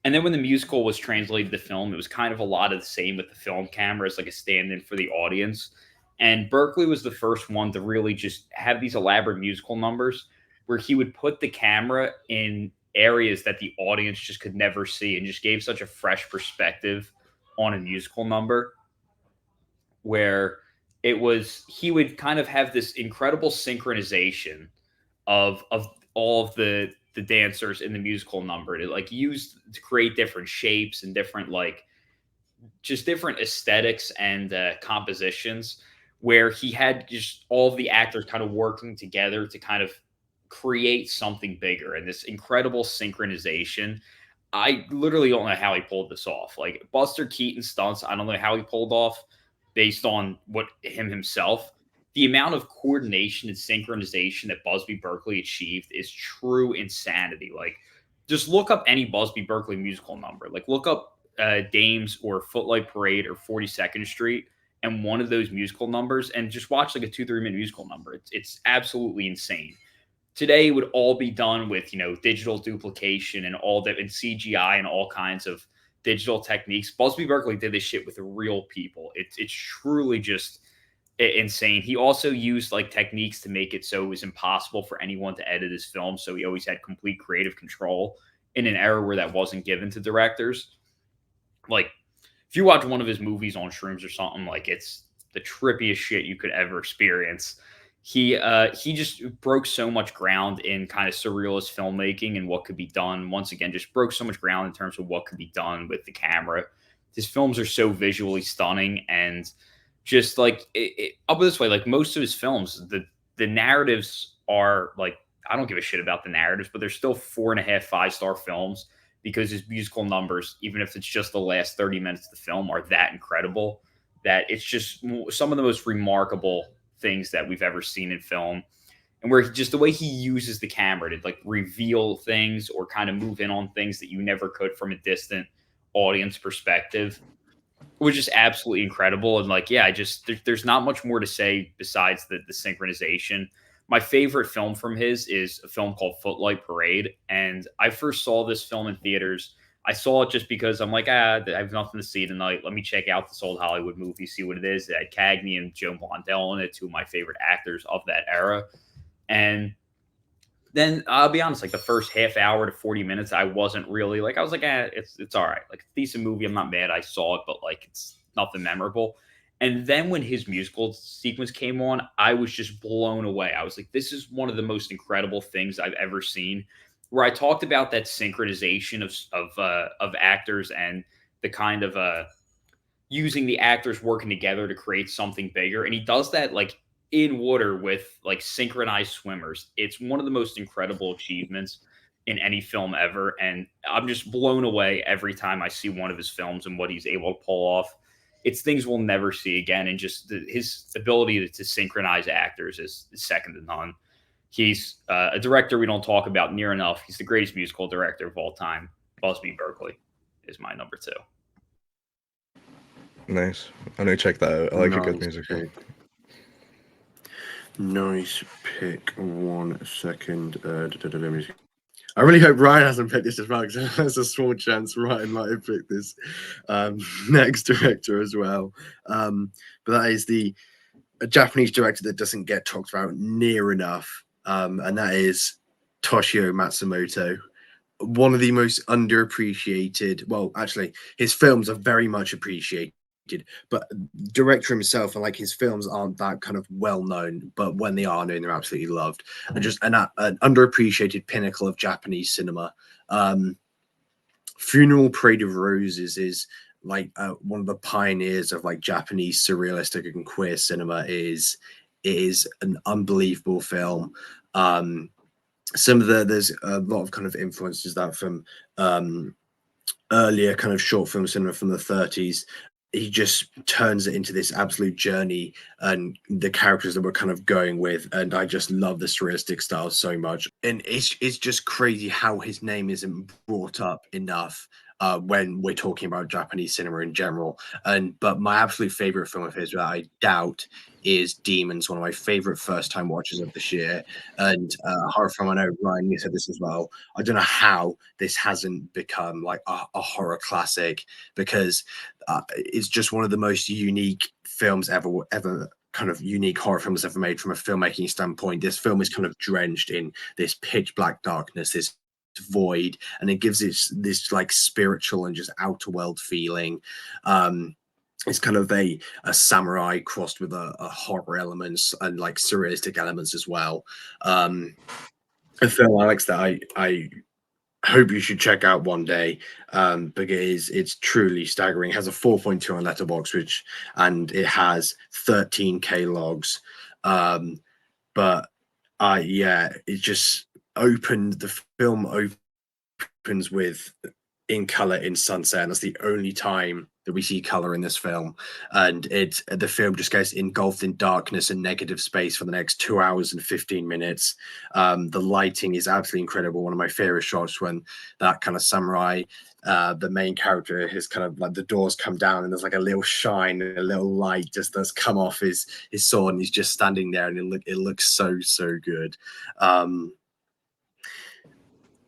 And then when the musical was translated to film, it was kind of a lot of the same with the film camera as like a stand-in for the audience. And Berkeley was the first one to really just have these elaborate musical numbers where he would put the camera in areas that the audience just could never see and just gave such a fresh perspective on a musical number where he would kind of have this incredible synchronization of all of the dancers in the musical number to like use to create different shapes and different just different aesthetics and compositions where he had just all of the actors kind of working together to kind of create something bigger and this incredible synchronization. I literally don't know how he pulled this off. Like Buster Keaton stunts, I don't know how he pulled off based on himself. The amount of coordination and synchronization that Busby Berkeley achieved is true insanity. Like, just look up any Busby Berkeley musical number. Like, look up Dames or Footlight Parade or 42nd Street and one of those musical numbers and just watch like a 2-3 minute musical number. It's absolutely insane. Today it would all be done with, digital duplication and all that and CGI and all kinds of digital techniques. Busby Berkeley did this shit with real people. It's truly just insane. He also used like techniques to make it so it was impossible for anyone to edit his film. So he always had complete creative control in an era where that wasn't given to directors. Like if you watch one of his movies on shrooms or something, like it's the trippiest shit you could ever experience. He just broke so much ground in kind of surrealist filmmaking and what could be done. Once again, just broke so much ground in terms of what could be done with the camera. His films are so visually stunning and just like I'll put it this way, like most of his films, the narratives are like, I don't give a shit about the narratives, but they're still 4.5, 5-star films because his musical numbers, even if it's just the last 30 minutes of the film, are that incredible that it's just some of the most remarkable things that we've ever seen in film. And where just the way he uses the camera to like reveal things or kind of move in on things that you never could from a distant audience perspective was just absolutely incredible. And like, yeah, there's not much more to say besides the synchronization. My favorite film from his is a film called Footlight Parade. And I first saw this film in theaters. I saw it just because I'm like, I have nothing to see tonight. Let me check out this old Hollywood movie, see what it is. It had Cagney and Joan Blondell in it, 2 of my favorite actors of that era. And then I'll be honest, like the first half hour to 40 minutes, I wasn't really like, I was like, it's all right. Like, it's a decent movie. I'm not mad I saw it, but like, it's nothing memorable. And then when his musical sequence came on, I was just blown away. I was like, this is one of the most incredible things I've ever seen. Where I talked about that synchronization of actors and the kind of using the actors working together to create something bigger. And he does that like in water with like synchronized swimmers. It's one of the most incredible achievements in any film ever. And I'm just blown away every time I see one of his films and what he's able to pull off. It's things we'll never see again. And just his ability to synchronize actors is second to none. He's a director we don't talk about near enough. He's the greatest musical director of all time. Busby Berkeley is my number 2. Nice. I know, check that out. I like a good Nice musical. pick. Nice pick. 1 second. I really hope Ryan hasn't picked this as well, because there's a small chance Ryan might have picked this next director as well. But that is a Japanese director that doesn't get talked about near enough, and that is Toshio Matsumoto. One of the most underappreciated. Well, actually, his films are very much appreciated, but director himself and like his films aren't that kind of well known. But when they are known, they're absolutely loved. And just an underappreciated pinnacle of Japanese cinema. Funeral Parade of Roses is like one of the pioneers of like Japanese surrealistic and queer cinema. It is an unbelievable film. There's a lot of kind of influences that from earlier kind of short film cinema from the 30s. He just turns it into this absolute journey, and the characters that we're kind of going with, and I just love the surrealistic style so much. And it's just crazy how his name isn't brought up enough when we're talking about Japanese cinema in general. But my absolute favorite film of his, that I doubt, is Demons, one of my favorite first time watches of this year. And horror film, I know Ryan, you said this as well. I don't know how this hasn't become like a horror classic, because it's just one of the most unique films ever kind of unique horror films ever made from a filmmaking standpoint. This film is kind of drenched in this pitch black darkness, this void, and it gives it this like spiritual and just outer world feeling. It's kind of a samurai crossed with a horror elements and like surrealistic elements as well. A film, Alex, that I hope you should check out one day, because it's truly staggering. It has a 4.2 on Letterboxd, and it has 13k logs. But yeah, it just opened. The film opens with in color in sunset, and that's the only time that we see color in this film. And the film just gets engulfed in darkness and negative space for the next 2 hours and 15 minutes. The lighting is absolutely incredible. One of my favorite shots, when that kind of samurai, the main character, his kind of like the doors come down and there's like a little shine and a little light just does come off his sword, and he's just standing there, and it looks so good.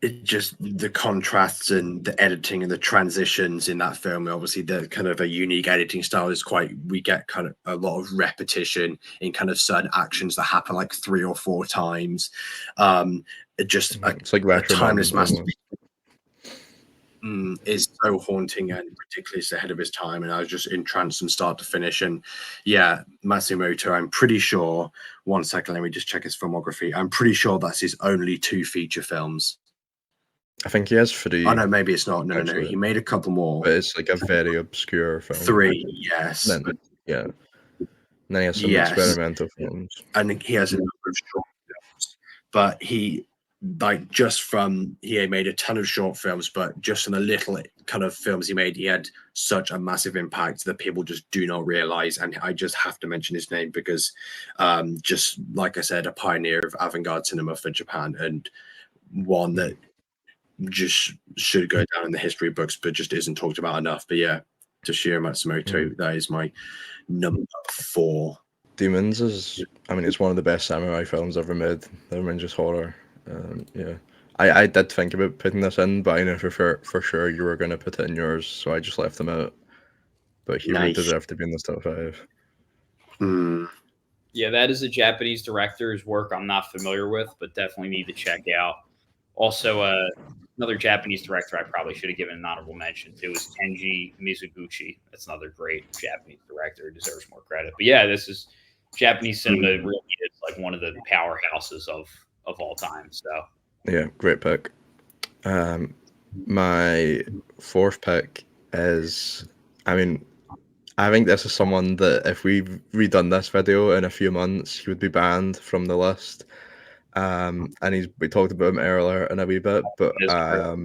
It just, the contrasts and the editing and the transitions in that film, obviously the kind of a unique editing style is we get kind of a lot of repetition in kind of certain actions that happen like 3 or 4 times. It's like a timeless masterpiece. Is so haunting and ridiculous ahead of his time, and I was just entranced from start to finish. And yeah, Matsumoto, I'm pretty sure, one second, let me just check his filmography. I'm pretty sure that's his only 2 feature films. I think he has 3. Oh no, maybe it's not. No, he made a couple more. But it's like a very obscure film. 3, yes. Then, yeah. And then he has some experimental films. And he has a number of short films. But he made a ton of short films, but just in the little kind of films he made, he had such a massive impact that people just do not realize. And I just have to mention his name because just like I said, a pioneer of avant-garde cinema for Japan, and one that just should go down in the history books, but just isn't talked about enough. But yeah, Toshio Matsumoto, that is my number 4. Demons is, I mean, it's one of the best samurai films ever made. Never mind just horror. Yeah, I did think about putting this in, but I know for sure you were going to put it in yours, so I just left them out. But he would deserve to be in the top 5. Yeah, that is a Japanese director's work I'm not familiar with, but definitely need to check out. Also, another Japanese director I probably should have given an honorable mention to is Kenji Mizoguchi. That's another great Japanese director who deserves more credit. But yeah, this is Japanese cinema really is like one of the powerhouses of all time. So yeah, great pick. My fourth pick is, I think this is someone that if we've redone this video in a few months, he would be banned from the list. And we talked about him earlier in a wee bit, but I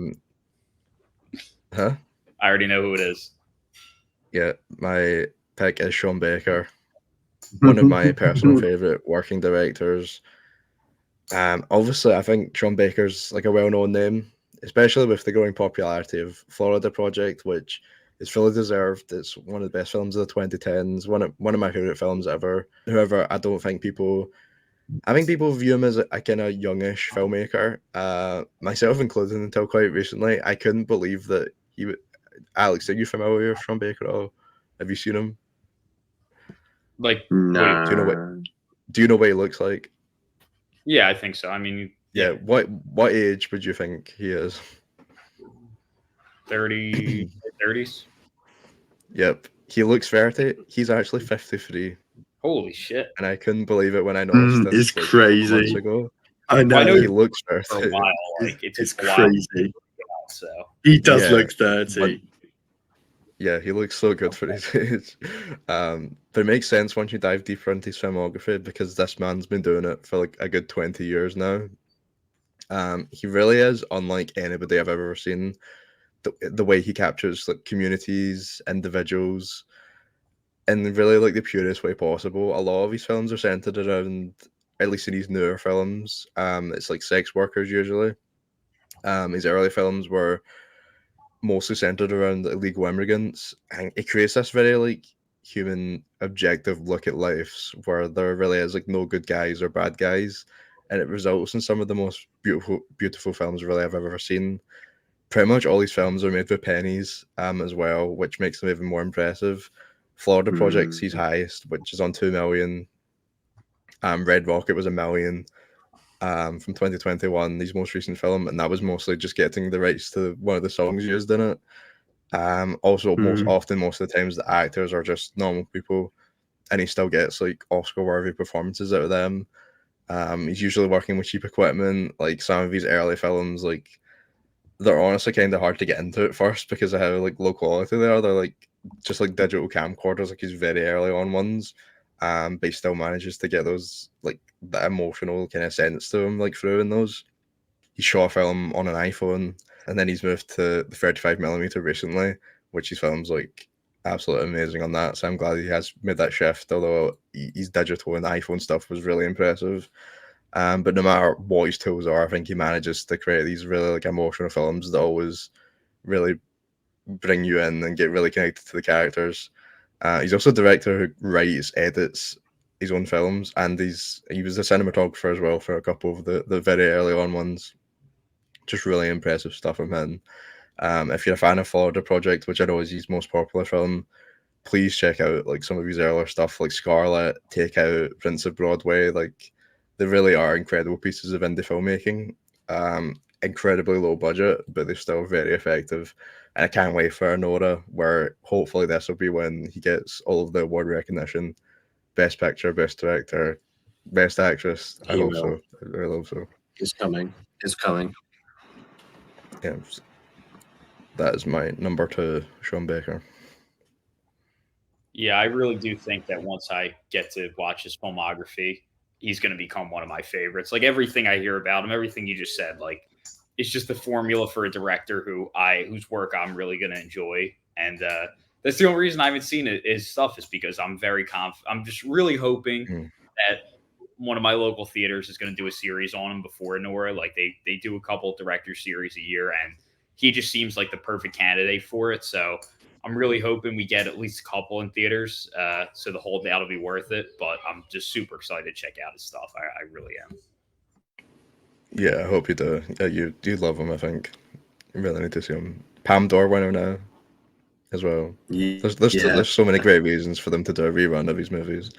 already know who it is. Yeah, my pick is Sean Baker, one of my personal favorite working directors. Obviously, I think Sean Baker's like a well-known name, especially with the growing popularity of Florida Project, which is fully deserved. It's one of the best films of the 2010s, one of my favorite films ever. However, I think people view him as a kind of youngish filmmaker, myself included until quite recently. I couldn't believe that he would. Alex, are you familiar with Sean Baker at all? Have you seen him? Like, no. Do you know what he looks like? Yeah, I think so. I mean, yeah. What age would you think he is? 30s. Yep. He looks 30. He's actually 53. Holy shit! And I couldn't believe it when I noticed this. It's crazy. Months ago. I know. I know he looks 30. For a while. Like it's crazy. So he does look 30. Yeah, he looks so good for his age. But it makes sense once you dive deeper into his filmography because this man's been doing it for like a good 20 years now. He really is unlike anybody I've ever seen. The way he captures like communities, individuals, in really like the purest way possible. A lot of his films are centered around, at least in his newer films, it's like sex workers usually. His early films were mostly centered around illegal immigrants, and it creates this very like human objective look at life where there really is like no good guys or bad guys, and it results in some of the most beautiful films really I've ever seen. Pretty much all these films are made with pennies as well, which makes them even more impressive. Florida Project's his highest, which is on 2 million. Red Rocket was $1 million. From 2021, his most recent film, and that was mostly just getting the rights to one of the songs used in it. Also, most of the times, the actors are just normal people, and he still gets like Oscar-worthy performances out of them. He's usually working with cheap equipment. Like some of his early films, like they're honestly kind of hard to get into at first because of how like low quality they are. They're like just like digital camcorders, like his very early on ones. But he still manages to get those like that emotional kind of sense to him like through in those. He shot a film on an iPhone, and then he's moved to the 35mm recently, which his film's like absolutely amazing on that. So I'm glad he has made that shift, although his digital and iPhone stuff was really impressive. But no matter what his tools are, I think he manages to create these really like emotional films that always really bring you in and get really connected to the characters. He's also a director who writes, edits his own films, and he was a cinematographer as well for a couple of the very early on ones. Just really impressive stuff from him. If you're a fan of Florida Project, which I know is his most popular film, please check out like some of his earlier stuff like Scarlet, Takeout, Prince of Broadway. Like they really are incredible pieces of indie filmmaking. Incredibly low budget, but they're still very effective. And I can't wait for Anora, where hopefully this will be when he gets all of the award recognition. Best Picture, Best Director, Best Actress. I hope so. I really hope so. It's coming. It's coming. Yeah. That is my number 2, Sean Baker. Yeah, I really do think that once I get to watch his filmography, he's going to become one of my favorites. Like everything I hear about him, everything you just said, like it's just the formula for a director whose work I'm really going to enjoy. And that's the only reason I haven't seen his stuff is because I'm very confident. I'm just really hoping that one of my local theaters is going to do a series on him before Nora. Like they do a couple director series a year, and he just seems like the perfect candidate for it. So I'm really hoping we get at least a couple in theaters. So the holdout will be worth it. But I'm just super excited to check out his stuff. I really am. Yeah, I hope you do. Yeah, you love him, I think. You really need to see him. Palme d'Or winner now as well. There's so many great reasons for them to do a rerun of his movies.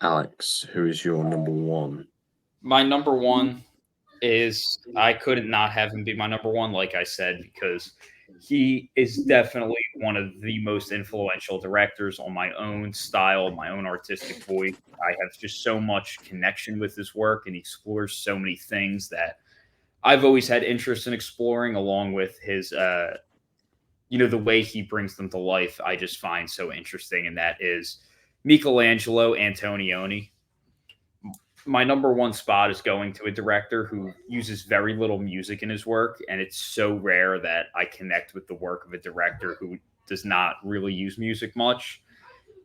Alex, who is your number 1? My number 1 is I couldn't not have him be my number one, like I said, because he is definitely one of the most influential directors on my own style, my own artistic voice. I have just so much connection with his work, and he explores so many things that I've always had interest in exploring, along with his, the way he brings them to life. I just find so interesting, and that is Michelangelo Antonioni. My number one spot is going to a director who uses very little music in his work, and it's so rare that I connect with the work of a director who does not really use music much.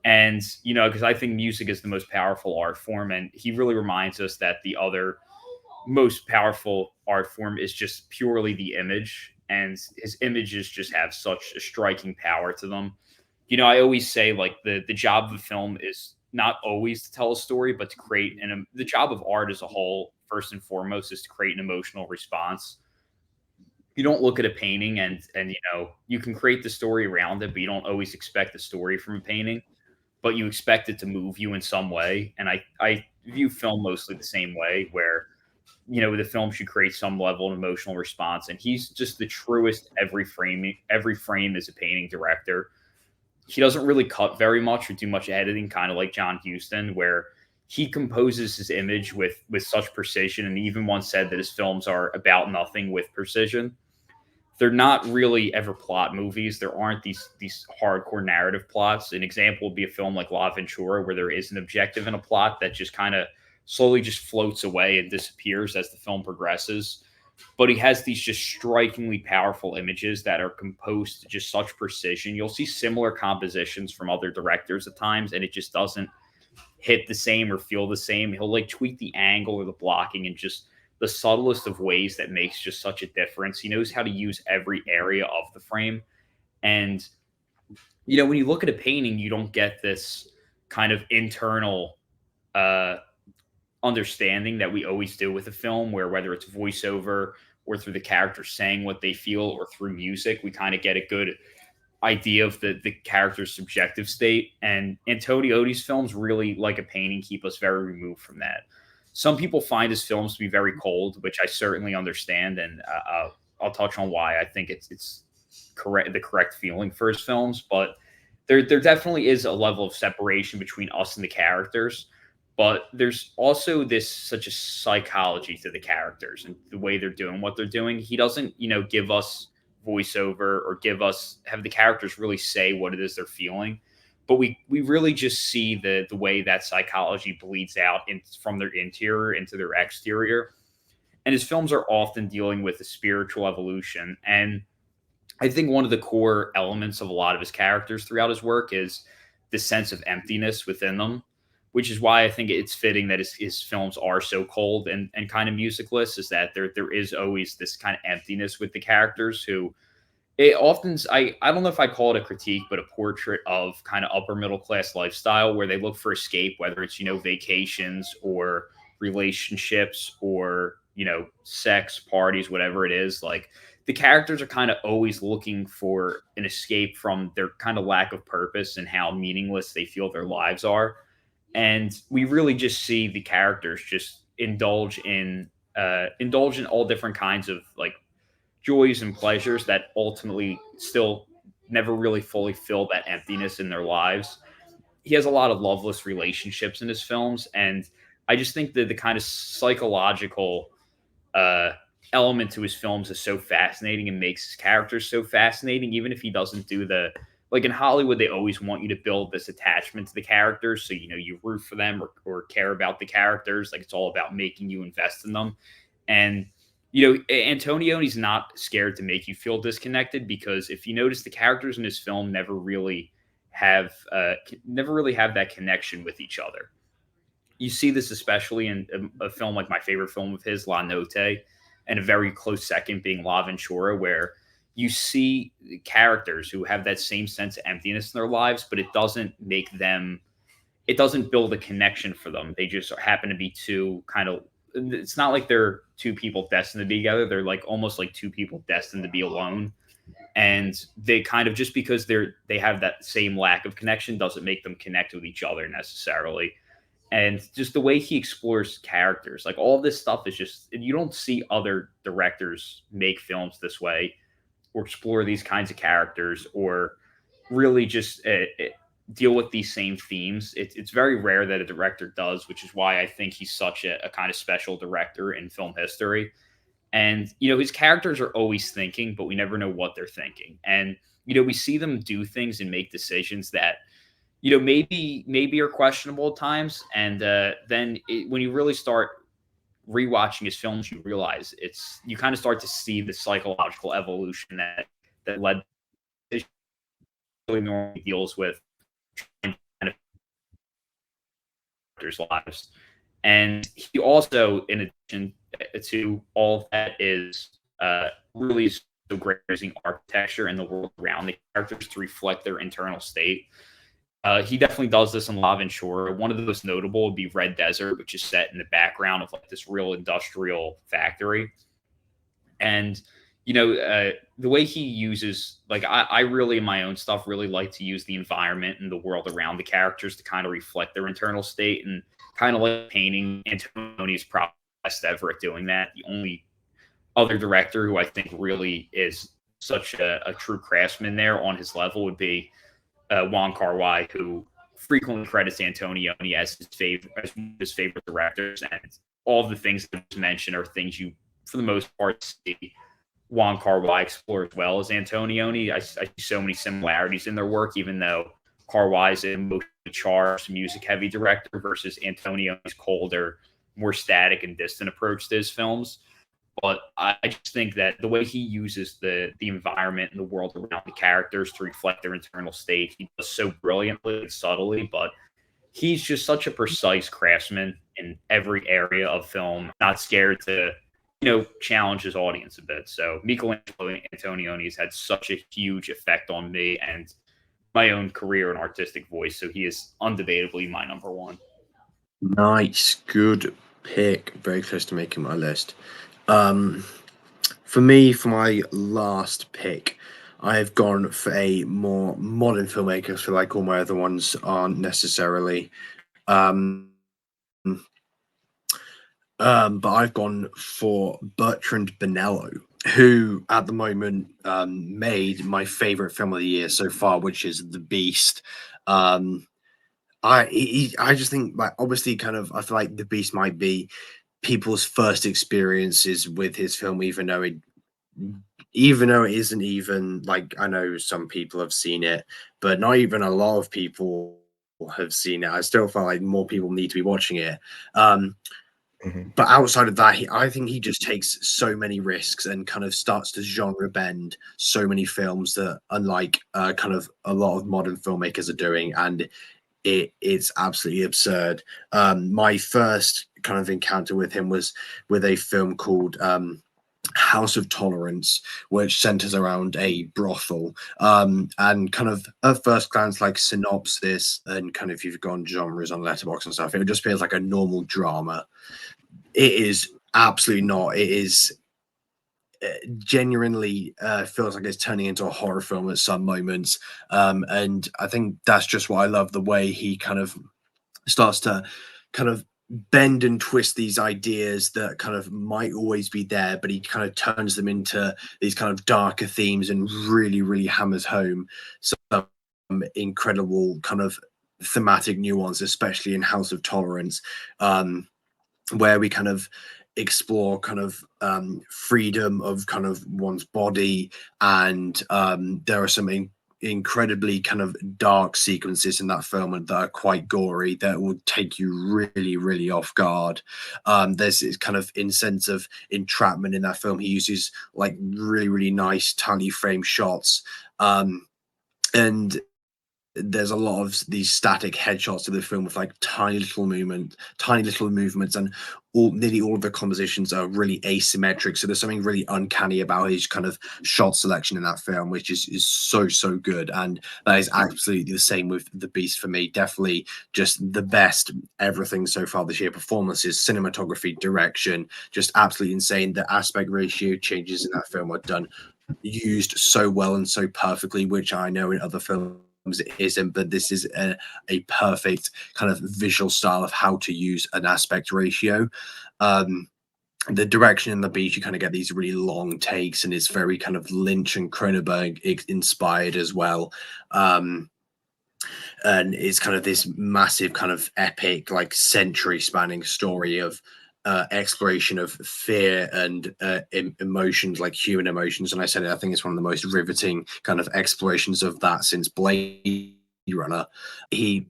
And because I think music is the most powerful art form, and he really reminds us that the other most powerful art form is just purely the image, and his images just have such a striking power to them. I always say, like, the job of a film is not always to tell a story, but to create the job of art as a whole, first and foremost, is to create an emotional response. You don't look at a painting and you can create the story around it, but you don't always expect the story from a painting, but you expect it to move you in some way. And I view film mostly the same way, where the film should create some level of emotional response. And he's just the truest every frame as a painting director. He doesn't really cut very much or do much editing, kind of like John Huston, where he composes his image with such precision. And he even once said that his films are about nothing with precision. They're not really ever plot movies. There aren't these hardcore narrative plots. An example would be a film like La Ventura, where there is an objective and a plot that just kind of slowly just floats away and disappears as the film progresses. But he has these just strikingly powerful images that are composed to just such precision. You'll see similar compositions from other directors at times, and it just doesn't hit the same or feel the same. He'll like tweak the angle or the blocking in just the subtlest of ways that makes just such a difference. He knows how to use every area of the frame. And, when you look at a painting, you don't get this kind of internal understanding that we always do with a film, where whether it's voiceover or through the characters saying what they feel or through music, we kind of get a good idea of the character's subjective state. And Antonioni's films, really like a painting, keep us very removed from that. Some people find his films to be very cold, which I certainly understand, and I'll touch on why I think it's the correct feeling for his films. But there definitely is a level of separation between us and the characters. But there's also such a psychology to the characters and the way they're doing what they're doing. He doesn't, give us voiceover or have the characters really say what it is they're feeling. But we really just see the way that psychology bleeds out from their interior into their exterior. And his films are often dealing with a spiritual evolution. And I think one of the core elements of a lot of his characters throughout his work is the sense of emptiness within them, which is why I think it's fitting that his films are so cold and kind of musicless, is that there is always this kind of emptiness with the characters who it often, I don't know if I call it a critique, but a portrait of kind of upper middle class lifestyle, where they look for escape, whether it's, vacations or relationships or, sex, parties, whatever it is. Like, the characters are kind of always looking for an escape from their kind of lack of purpose and how meaningless they feel their lives are. And we really just see the characters just indulge in all different kinds of like joys and pleasures that ultimately still never really fully fill that emptiness in their lives. He has a lot of loveless relationships in his films, and I just think that the kind of psychological element to his films is so fascinating and makes his characters so fascinating, even if he doesn't do like in Hollywood, they always want you to build this attachment to the characters. So, you root for them or care about the characters. Like, it's all about making you invest in them. And, Antonioni's not scared to make you feel disconnected, because if you notice, the characters in his film never really have that connection with each other. You see this especially in a film like my favorite film of his, La Notte, and a very close second being La Ventura, where you see characters who have that same sense of emptiness in their lives, but it doesn't build a connection for them. They just happen to be it's not like they're two people destined to be together. They're like almost like two people destined to be alone. And they kind of, just because they have that same lack of connection doesn't make them connect with each other necessarily. and just the way he explores characters. Like all this stuff is just you don't see other directors make films this way or explore these kinds of characters or really just deal with these same themes. It's very rare that a director does, which is why I think he's such a kind of special director in film history. And, his characters are always thinking, but we never know what they're thinking. And, we see them do things and make decisions that, maybe are questionable at times. And then when you really start rewatching his films, you realize you kind of start to see the psychological evolution that led to really normally deals with characters' lives. And he also, in addition to all of that, is really so great using architecture and the world around the characters to reflect their internal state. He definitely does this in Love and Shore. One of the most notable would be Red Desert, which is set in the background of like this real industrial factory. And the way he uses, like I really in my own stuff really like to use the environment and the world around the characters to kind of reflect their internal state, and kind of like painting. Antonioni's probably best ever at doing that. The only other director who I think really is such a true craftsman there on his level would be Wong Kar-wai, who frequently credits Antonioni as his favorite directors, and all of the things that I mentioned are things you, for the most part, see Wong Kar-wai explore as well as Antonioni. I see so many similarities in their work, even though Kar-wai is an emotionally charged, music-heavy director versus Antonioni's colder, more static and distant approach to his films. But I just think that the way he uses the environment and the world around the characters to reflect their internal state, he does so brilliantly and subtly. But he's just such a precise craftsman in every area of film, not scared to, challenge his audience a bit. So Michelangelo Antonioni has had such a huge effect on me and my own career and artistic voice. So he is undebatably my number one. Nice. Good pick. Very close to making my list. For me, for my last pick, I have gone for a more modern filmmaker. I feel like all my other ones aren't necessarily. But I've gone for Bertrand Bonello, who at the moment made my favorite film of the year so far, which is The Beast. I just think, like, obviously, kind of, I feel like The Beast might be people's first experiences with his film, even though it isn't even, like, I know some people have seen it, but not even a lot of people have seen it. I still feel like more people need to be watching it. But outside of that, I think he just takes so many risks and kind of starts to genre bend so many films that, unlike kind of a lot of modern filmmakers are doing, and it's absolutely absurd. My first kind of encounter with him was with a film called House of Tolerance, which centers around a brothel. And kind of at first glance, like synopsis and kind of if you've gone genres on Letterboxd and stuff, it just feels like a normal drama. It is absolutely not. It is genuinely feels like it's turning into a horror film at some moments. And I think that's just what I love, the way he kind of starts to kind of bend and twist these ideas that kind of might always be there, but he kind of turns them into these kind of darker themes and really, really hammers home some incredible kind of thematic nuance, especially in House of Tolerance, where we kind of explore kind of freedom of kind of one's body, and there are some incredibly kind of dark sequences in that film that are quite gory that will take you really, really off guard. There's this kind of in sense of entrapment in that film. He uses like really, really nice tiny frame shots, and there's a lot of these static headshots of the film with like tiny little movements, and nearly all of the compositions are really asymmetric. So there's something really uncanny about his kind of shot selection in that film, which is so good. And that is absolutely the same with The Beast for me. Definitely just the best everything so far this year. Performances, cinematography, direction, just absolutely insane. The aspect ratio changes in that film are used so well and so perfectly, which I know in other films it isn't, but this is a perfect kind of visual style of how to use an aspect ratio. The direction in The Beast, you kind of get these really long takes, and it's very kind of Lynch and Cronenberg inspired as well. And it's kind of this massive kind of epic, like century spanning story of exploration of fear and emotions, like human emotions. And I said it, I think it's one of the most riveting kind of explorations of that since Blade Runner. He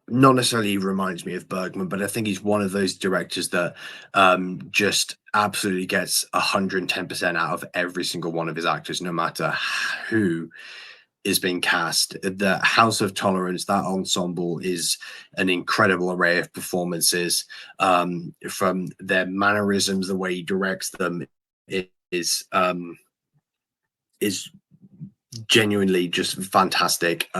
not necessarily reminds me of Bergman, but I think he's one of those directors that just absolutely gets 110% out of every single one of his actors, no matter who is being cast. The House of Tolerance, that ensemble is an incredible array of performances, from their mannerisms, the way he directs them is genuinely just fantastic.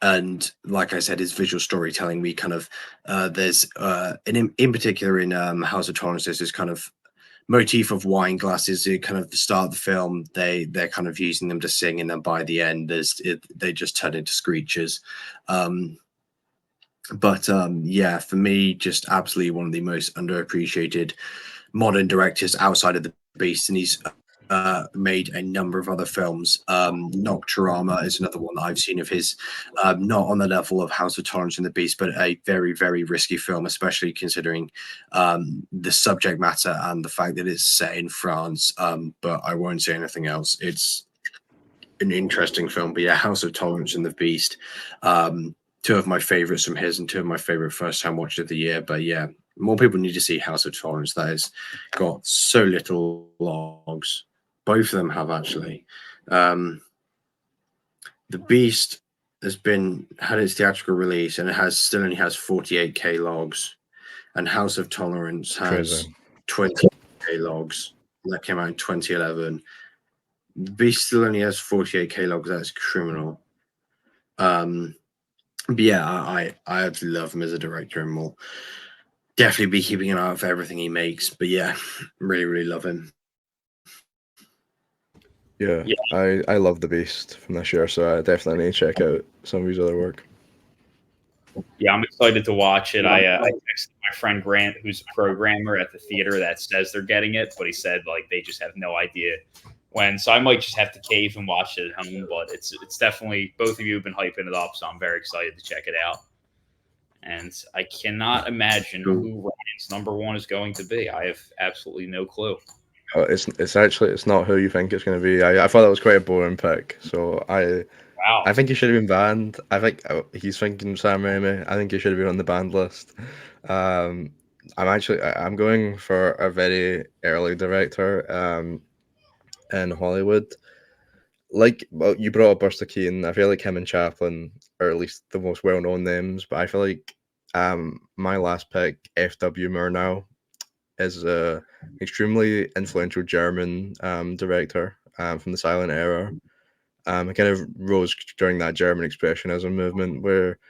And like I said, his visual storytelling, we kind of there's in particular in House of Tolerance, there's this kind of motif of wine glasses. At kind of the start of the film, they're kind of using them to sing, and then by the end they just turn into screechers. But yeah, for me, just absolutely one of the most underappreciated modern directors outside of The Beast, and he's made a number of other films. Nocturama is another one that I've seen of his, not on the level of House of Tolerance and The Beast, but a very, very risky film, especially considering the subject matter and the fact that it's set in France. But I won't say anything else. It's an interesting film. But yeah, House of Tolerance and The Beast, two of my favorites from his and two of my favorite first-time watch of the year. But yeah, more people need to see House of Tolerance. That has got so little logs. Both of them have, actually. The Beast has had its theatrical release, and it still only has 48k logs, and House of Tolerance has 20k logs. That came out in 2011. The Beast still only has 48k logs. That's criminal. But yeah, I absolutely love him as a director, and will definitely be keeping an eye out for everything he makes. But yeah, really, really love him. Yeah, I love The Beast from this year, so I definitely need to check out some of his other work. Yeah, I'm excited to watch it. I texted my friend Grant, who's a programmer at the theater, that says they're getting it, but he said like they just have no idea when. So I might just have to cave and watch it at home. But it's definitely, both of you have been hyping it up, so I'm very excited to check it out. And I cannot imagine who Ryan's number one is going to be. I have absolutely no clue. It's not who you think it's going to be. I thought that was quite a boring pick. So I think he should have been banned. I think he's thinking Sam Raimi. I think he should have been on the banned list. I'm going for a very early director in Hollywood. Well, you brought up Buster Keaton. I feel like him and Chaplin are at least the most well-known names, but I feel like my last pick, F.W. Murnau, is a extremely influential German director from the silent era. It kind of rose during that German Expressionism movement, where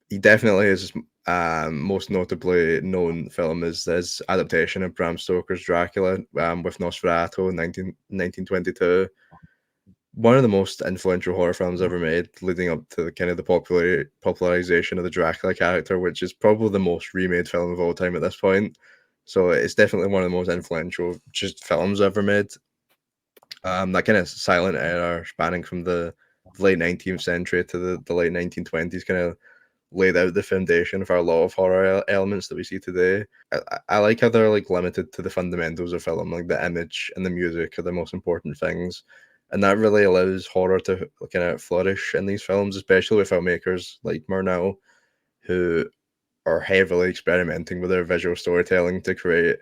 he definitely is most notably known film is his adaptation of Bram Stoker's Dracula with Nosferatu in 1922. One of the most influential horror films ever made, leading up to kind of the popularization of the Dracula character, which is probably the most remade film of all time at this point. So it's definitely one of the most influential just films ever made. That kind of silent era spanning from the late 19th century to the late 1920s kind of laid out the foundation for a lot of horror elements that we see today. I like how they're like limited to the fundamentals of film, like the image and the music are the most important things. And that really allows horror to kind of flourish in these films, especially with filmmakers like Murnau, who are heavily experimenting with their visual storytelling to create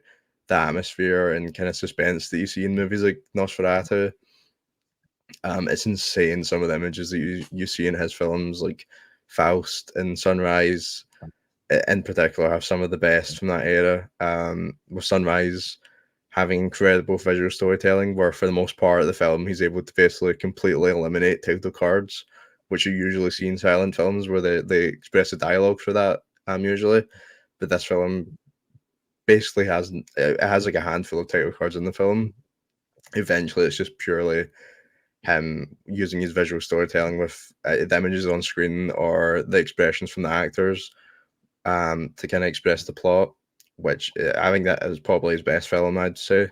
the atmosphere and kind of suspense that you see in movies like Nosferatu. It's insane, some of the images that you see in his films, like Faust and Sunrise in particular, have some of the best from that era. With Sunrise having incredible visual storytelling, where for the most part of the film, he's able to basically completely eliminate title cards, which you usually see in silent films where they express the dialogue for that usually. But this film basically has like a handful of title cards in the film. Eventually, it's just purely him using his visual storytelling with the images on screen or the expressions from the actors to kind of express the plot, which I think that is probably his best film, I'd say.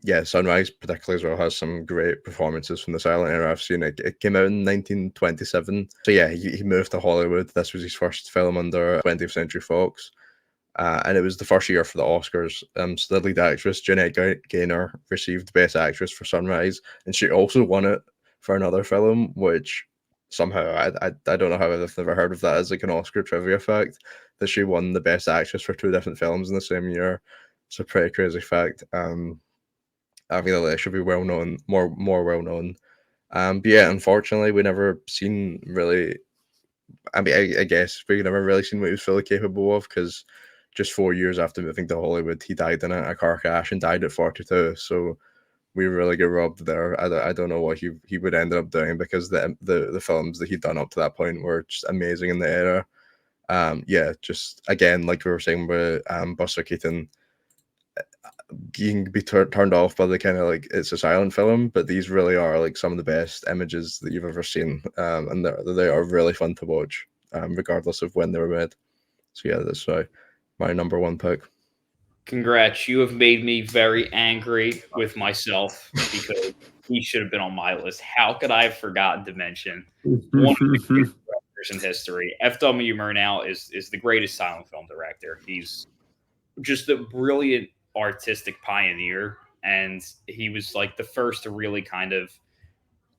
Yeah, Sunrise particularly as well has some great performances from the silent era I've seen. It came out in 1927. So yeah, he moved to Hollywood. This was his first film under 20th Century Fox. And it was the first year for the Oscars. So the lead actress, Jeanette Gaynor, received Best Actress for Sunrise, and she also won it for another film, which somehow I don't know how I've never heard of that as like an Oscar trivia fact, that she won the Best Actress for 2 different films in the same year. It's a pretty crazy fact. I feel like it should be well known, more well known. But yeah, unfortunately, we never seen really. I mean, I guess we never really seen what he was fully capable of, because just 4 years after moving to Hollywood, he died in a car crash and died at 42. So we really get robbed there. I don't know what he would end up doing, because the films that he'd done up to that point were just amazing in the era. Yeah, just again, like we were saying with Buster Keaton, you can be turned off by the kind of like it's a silent film, but these really are like some of the best images that you've ever seen, and they are really fun to watch, regardless of when they were made. So yeah, that's my number 1 pick. Congrats, you have made me very angry with myself, because he should have been on my list. How could I have forgotten to mention one of the greatest directors in history? F.W. Murnau is the greatest silent film director. He's just a brilliant artistic pioneer, and he was like the first to really kind of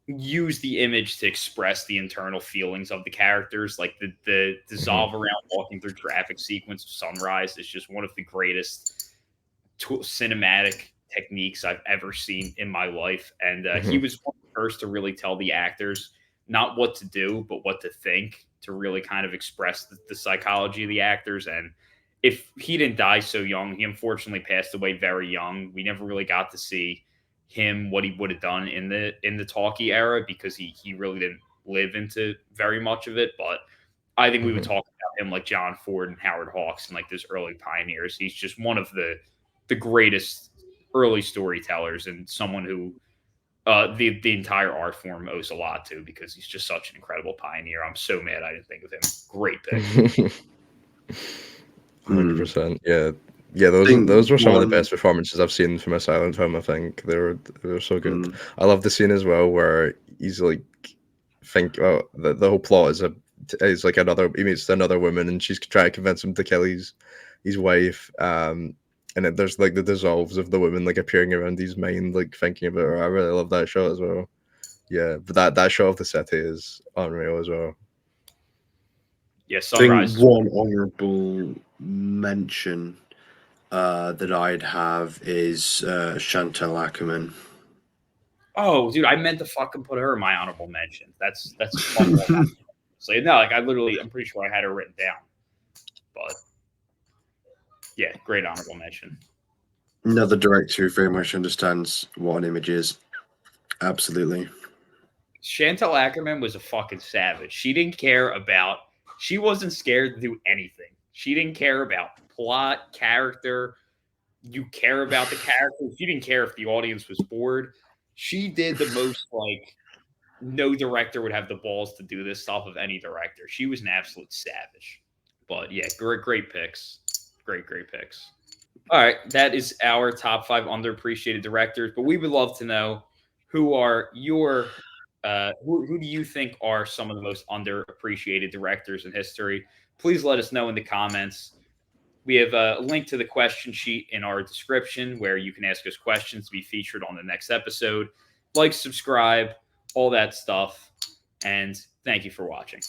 use the image to express the internal feelings of the characters. Like the dissolve around walking through traffic sequence of Sunrise is just one of the greatest cinematic techniques I've ever seen in my life. And he was one of the first to really tell the actors not what to do, but what to think, to really kind of express the psychology of the actors. And if he didn't die so young, he unfortunately passed away very young. We never really got to see him, what he would have done in the talkie era, because he really didn't live into very much of it. But I think we would talk about him like John Ford and Howard Hawks and like those early pioneers. He's just one of the greatest early storytellers, and someone who the entire art form owes a lot to, because he's just such an incredible pioneer. I'm so mad I didn't think of him. Great pick. 100%. Yeah. Those were some of the best performances I've seen from a silent film. I think they were so good. I love the scene as well where he's like, the whole plot is like he meets another woman, and she's trying to convince him to kill his wife. And then there's like the dissolves of the woman like appearing around his mind, like thinking about her. I really love that shot as well. Yeah, but that shot of the city is unreal as well. Yeah, Sunrise. I think one honourable mention that I'd have is Chantal Ackerman. Oh, dude, I meant to fucking put her in my honorable mention. That's fun. So no, like I'm pretty sure I had her written down. But yeah, great honorable mention. Another director who very much understands what an image is. Absolutely. Chantal Ackerman was a fucking savage. She wasn't scared to do anything. She didn't care about plot, character. You care about the character. She didn't care if the audience was bored. She did the most, like, no director would have the balls to do this stuff of any director. She was an absolute savage. But yeah, great picks. Great picks. All right, that is our top 5 underappreciated directors. But we would love to know, who are your who do you think are some of the most underappreciated directors in history? Please let us know in the comments. We have a link to the question sheet in our description, where you can ask us questions to be featured on the next episode. Like, subscribe, all that stuff. And thank you for watching.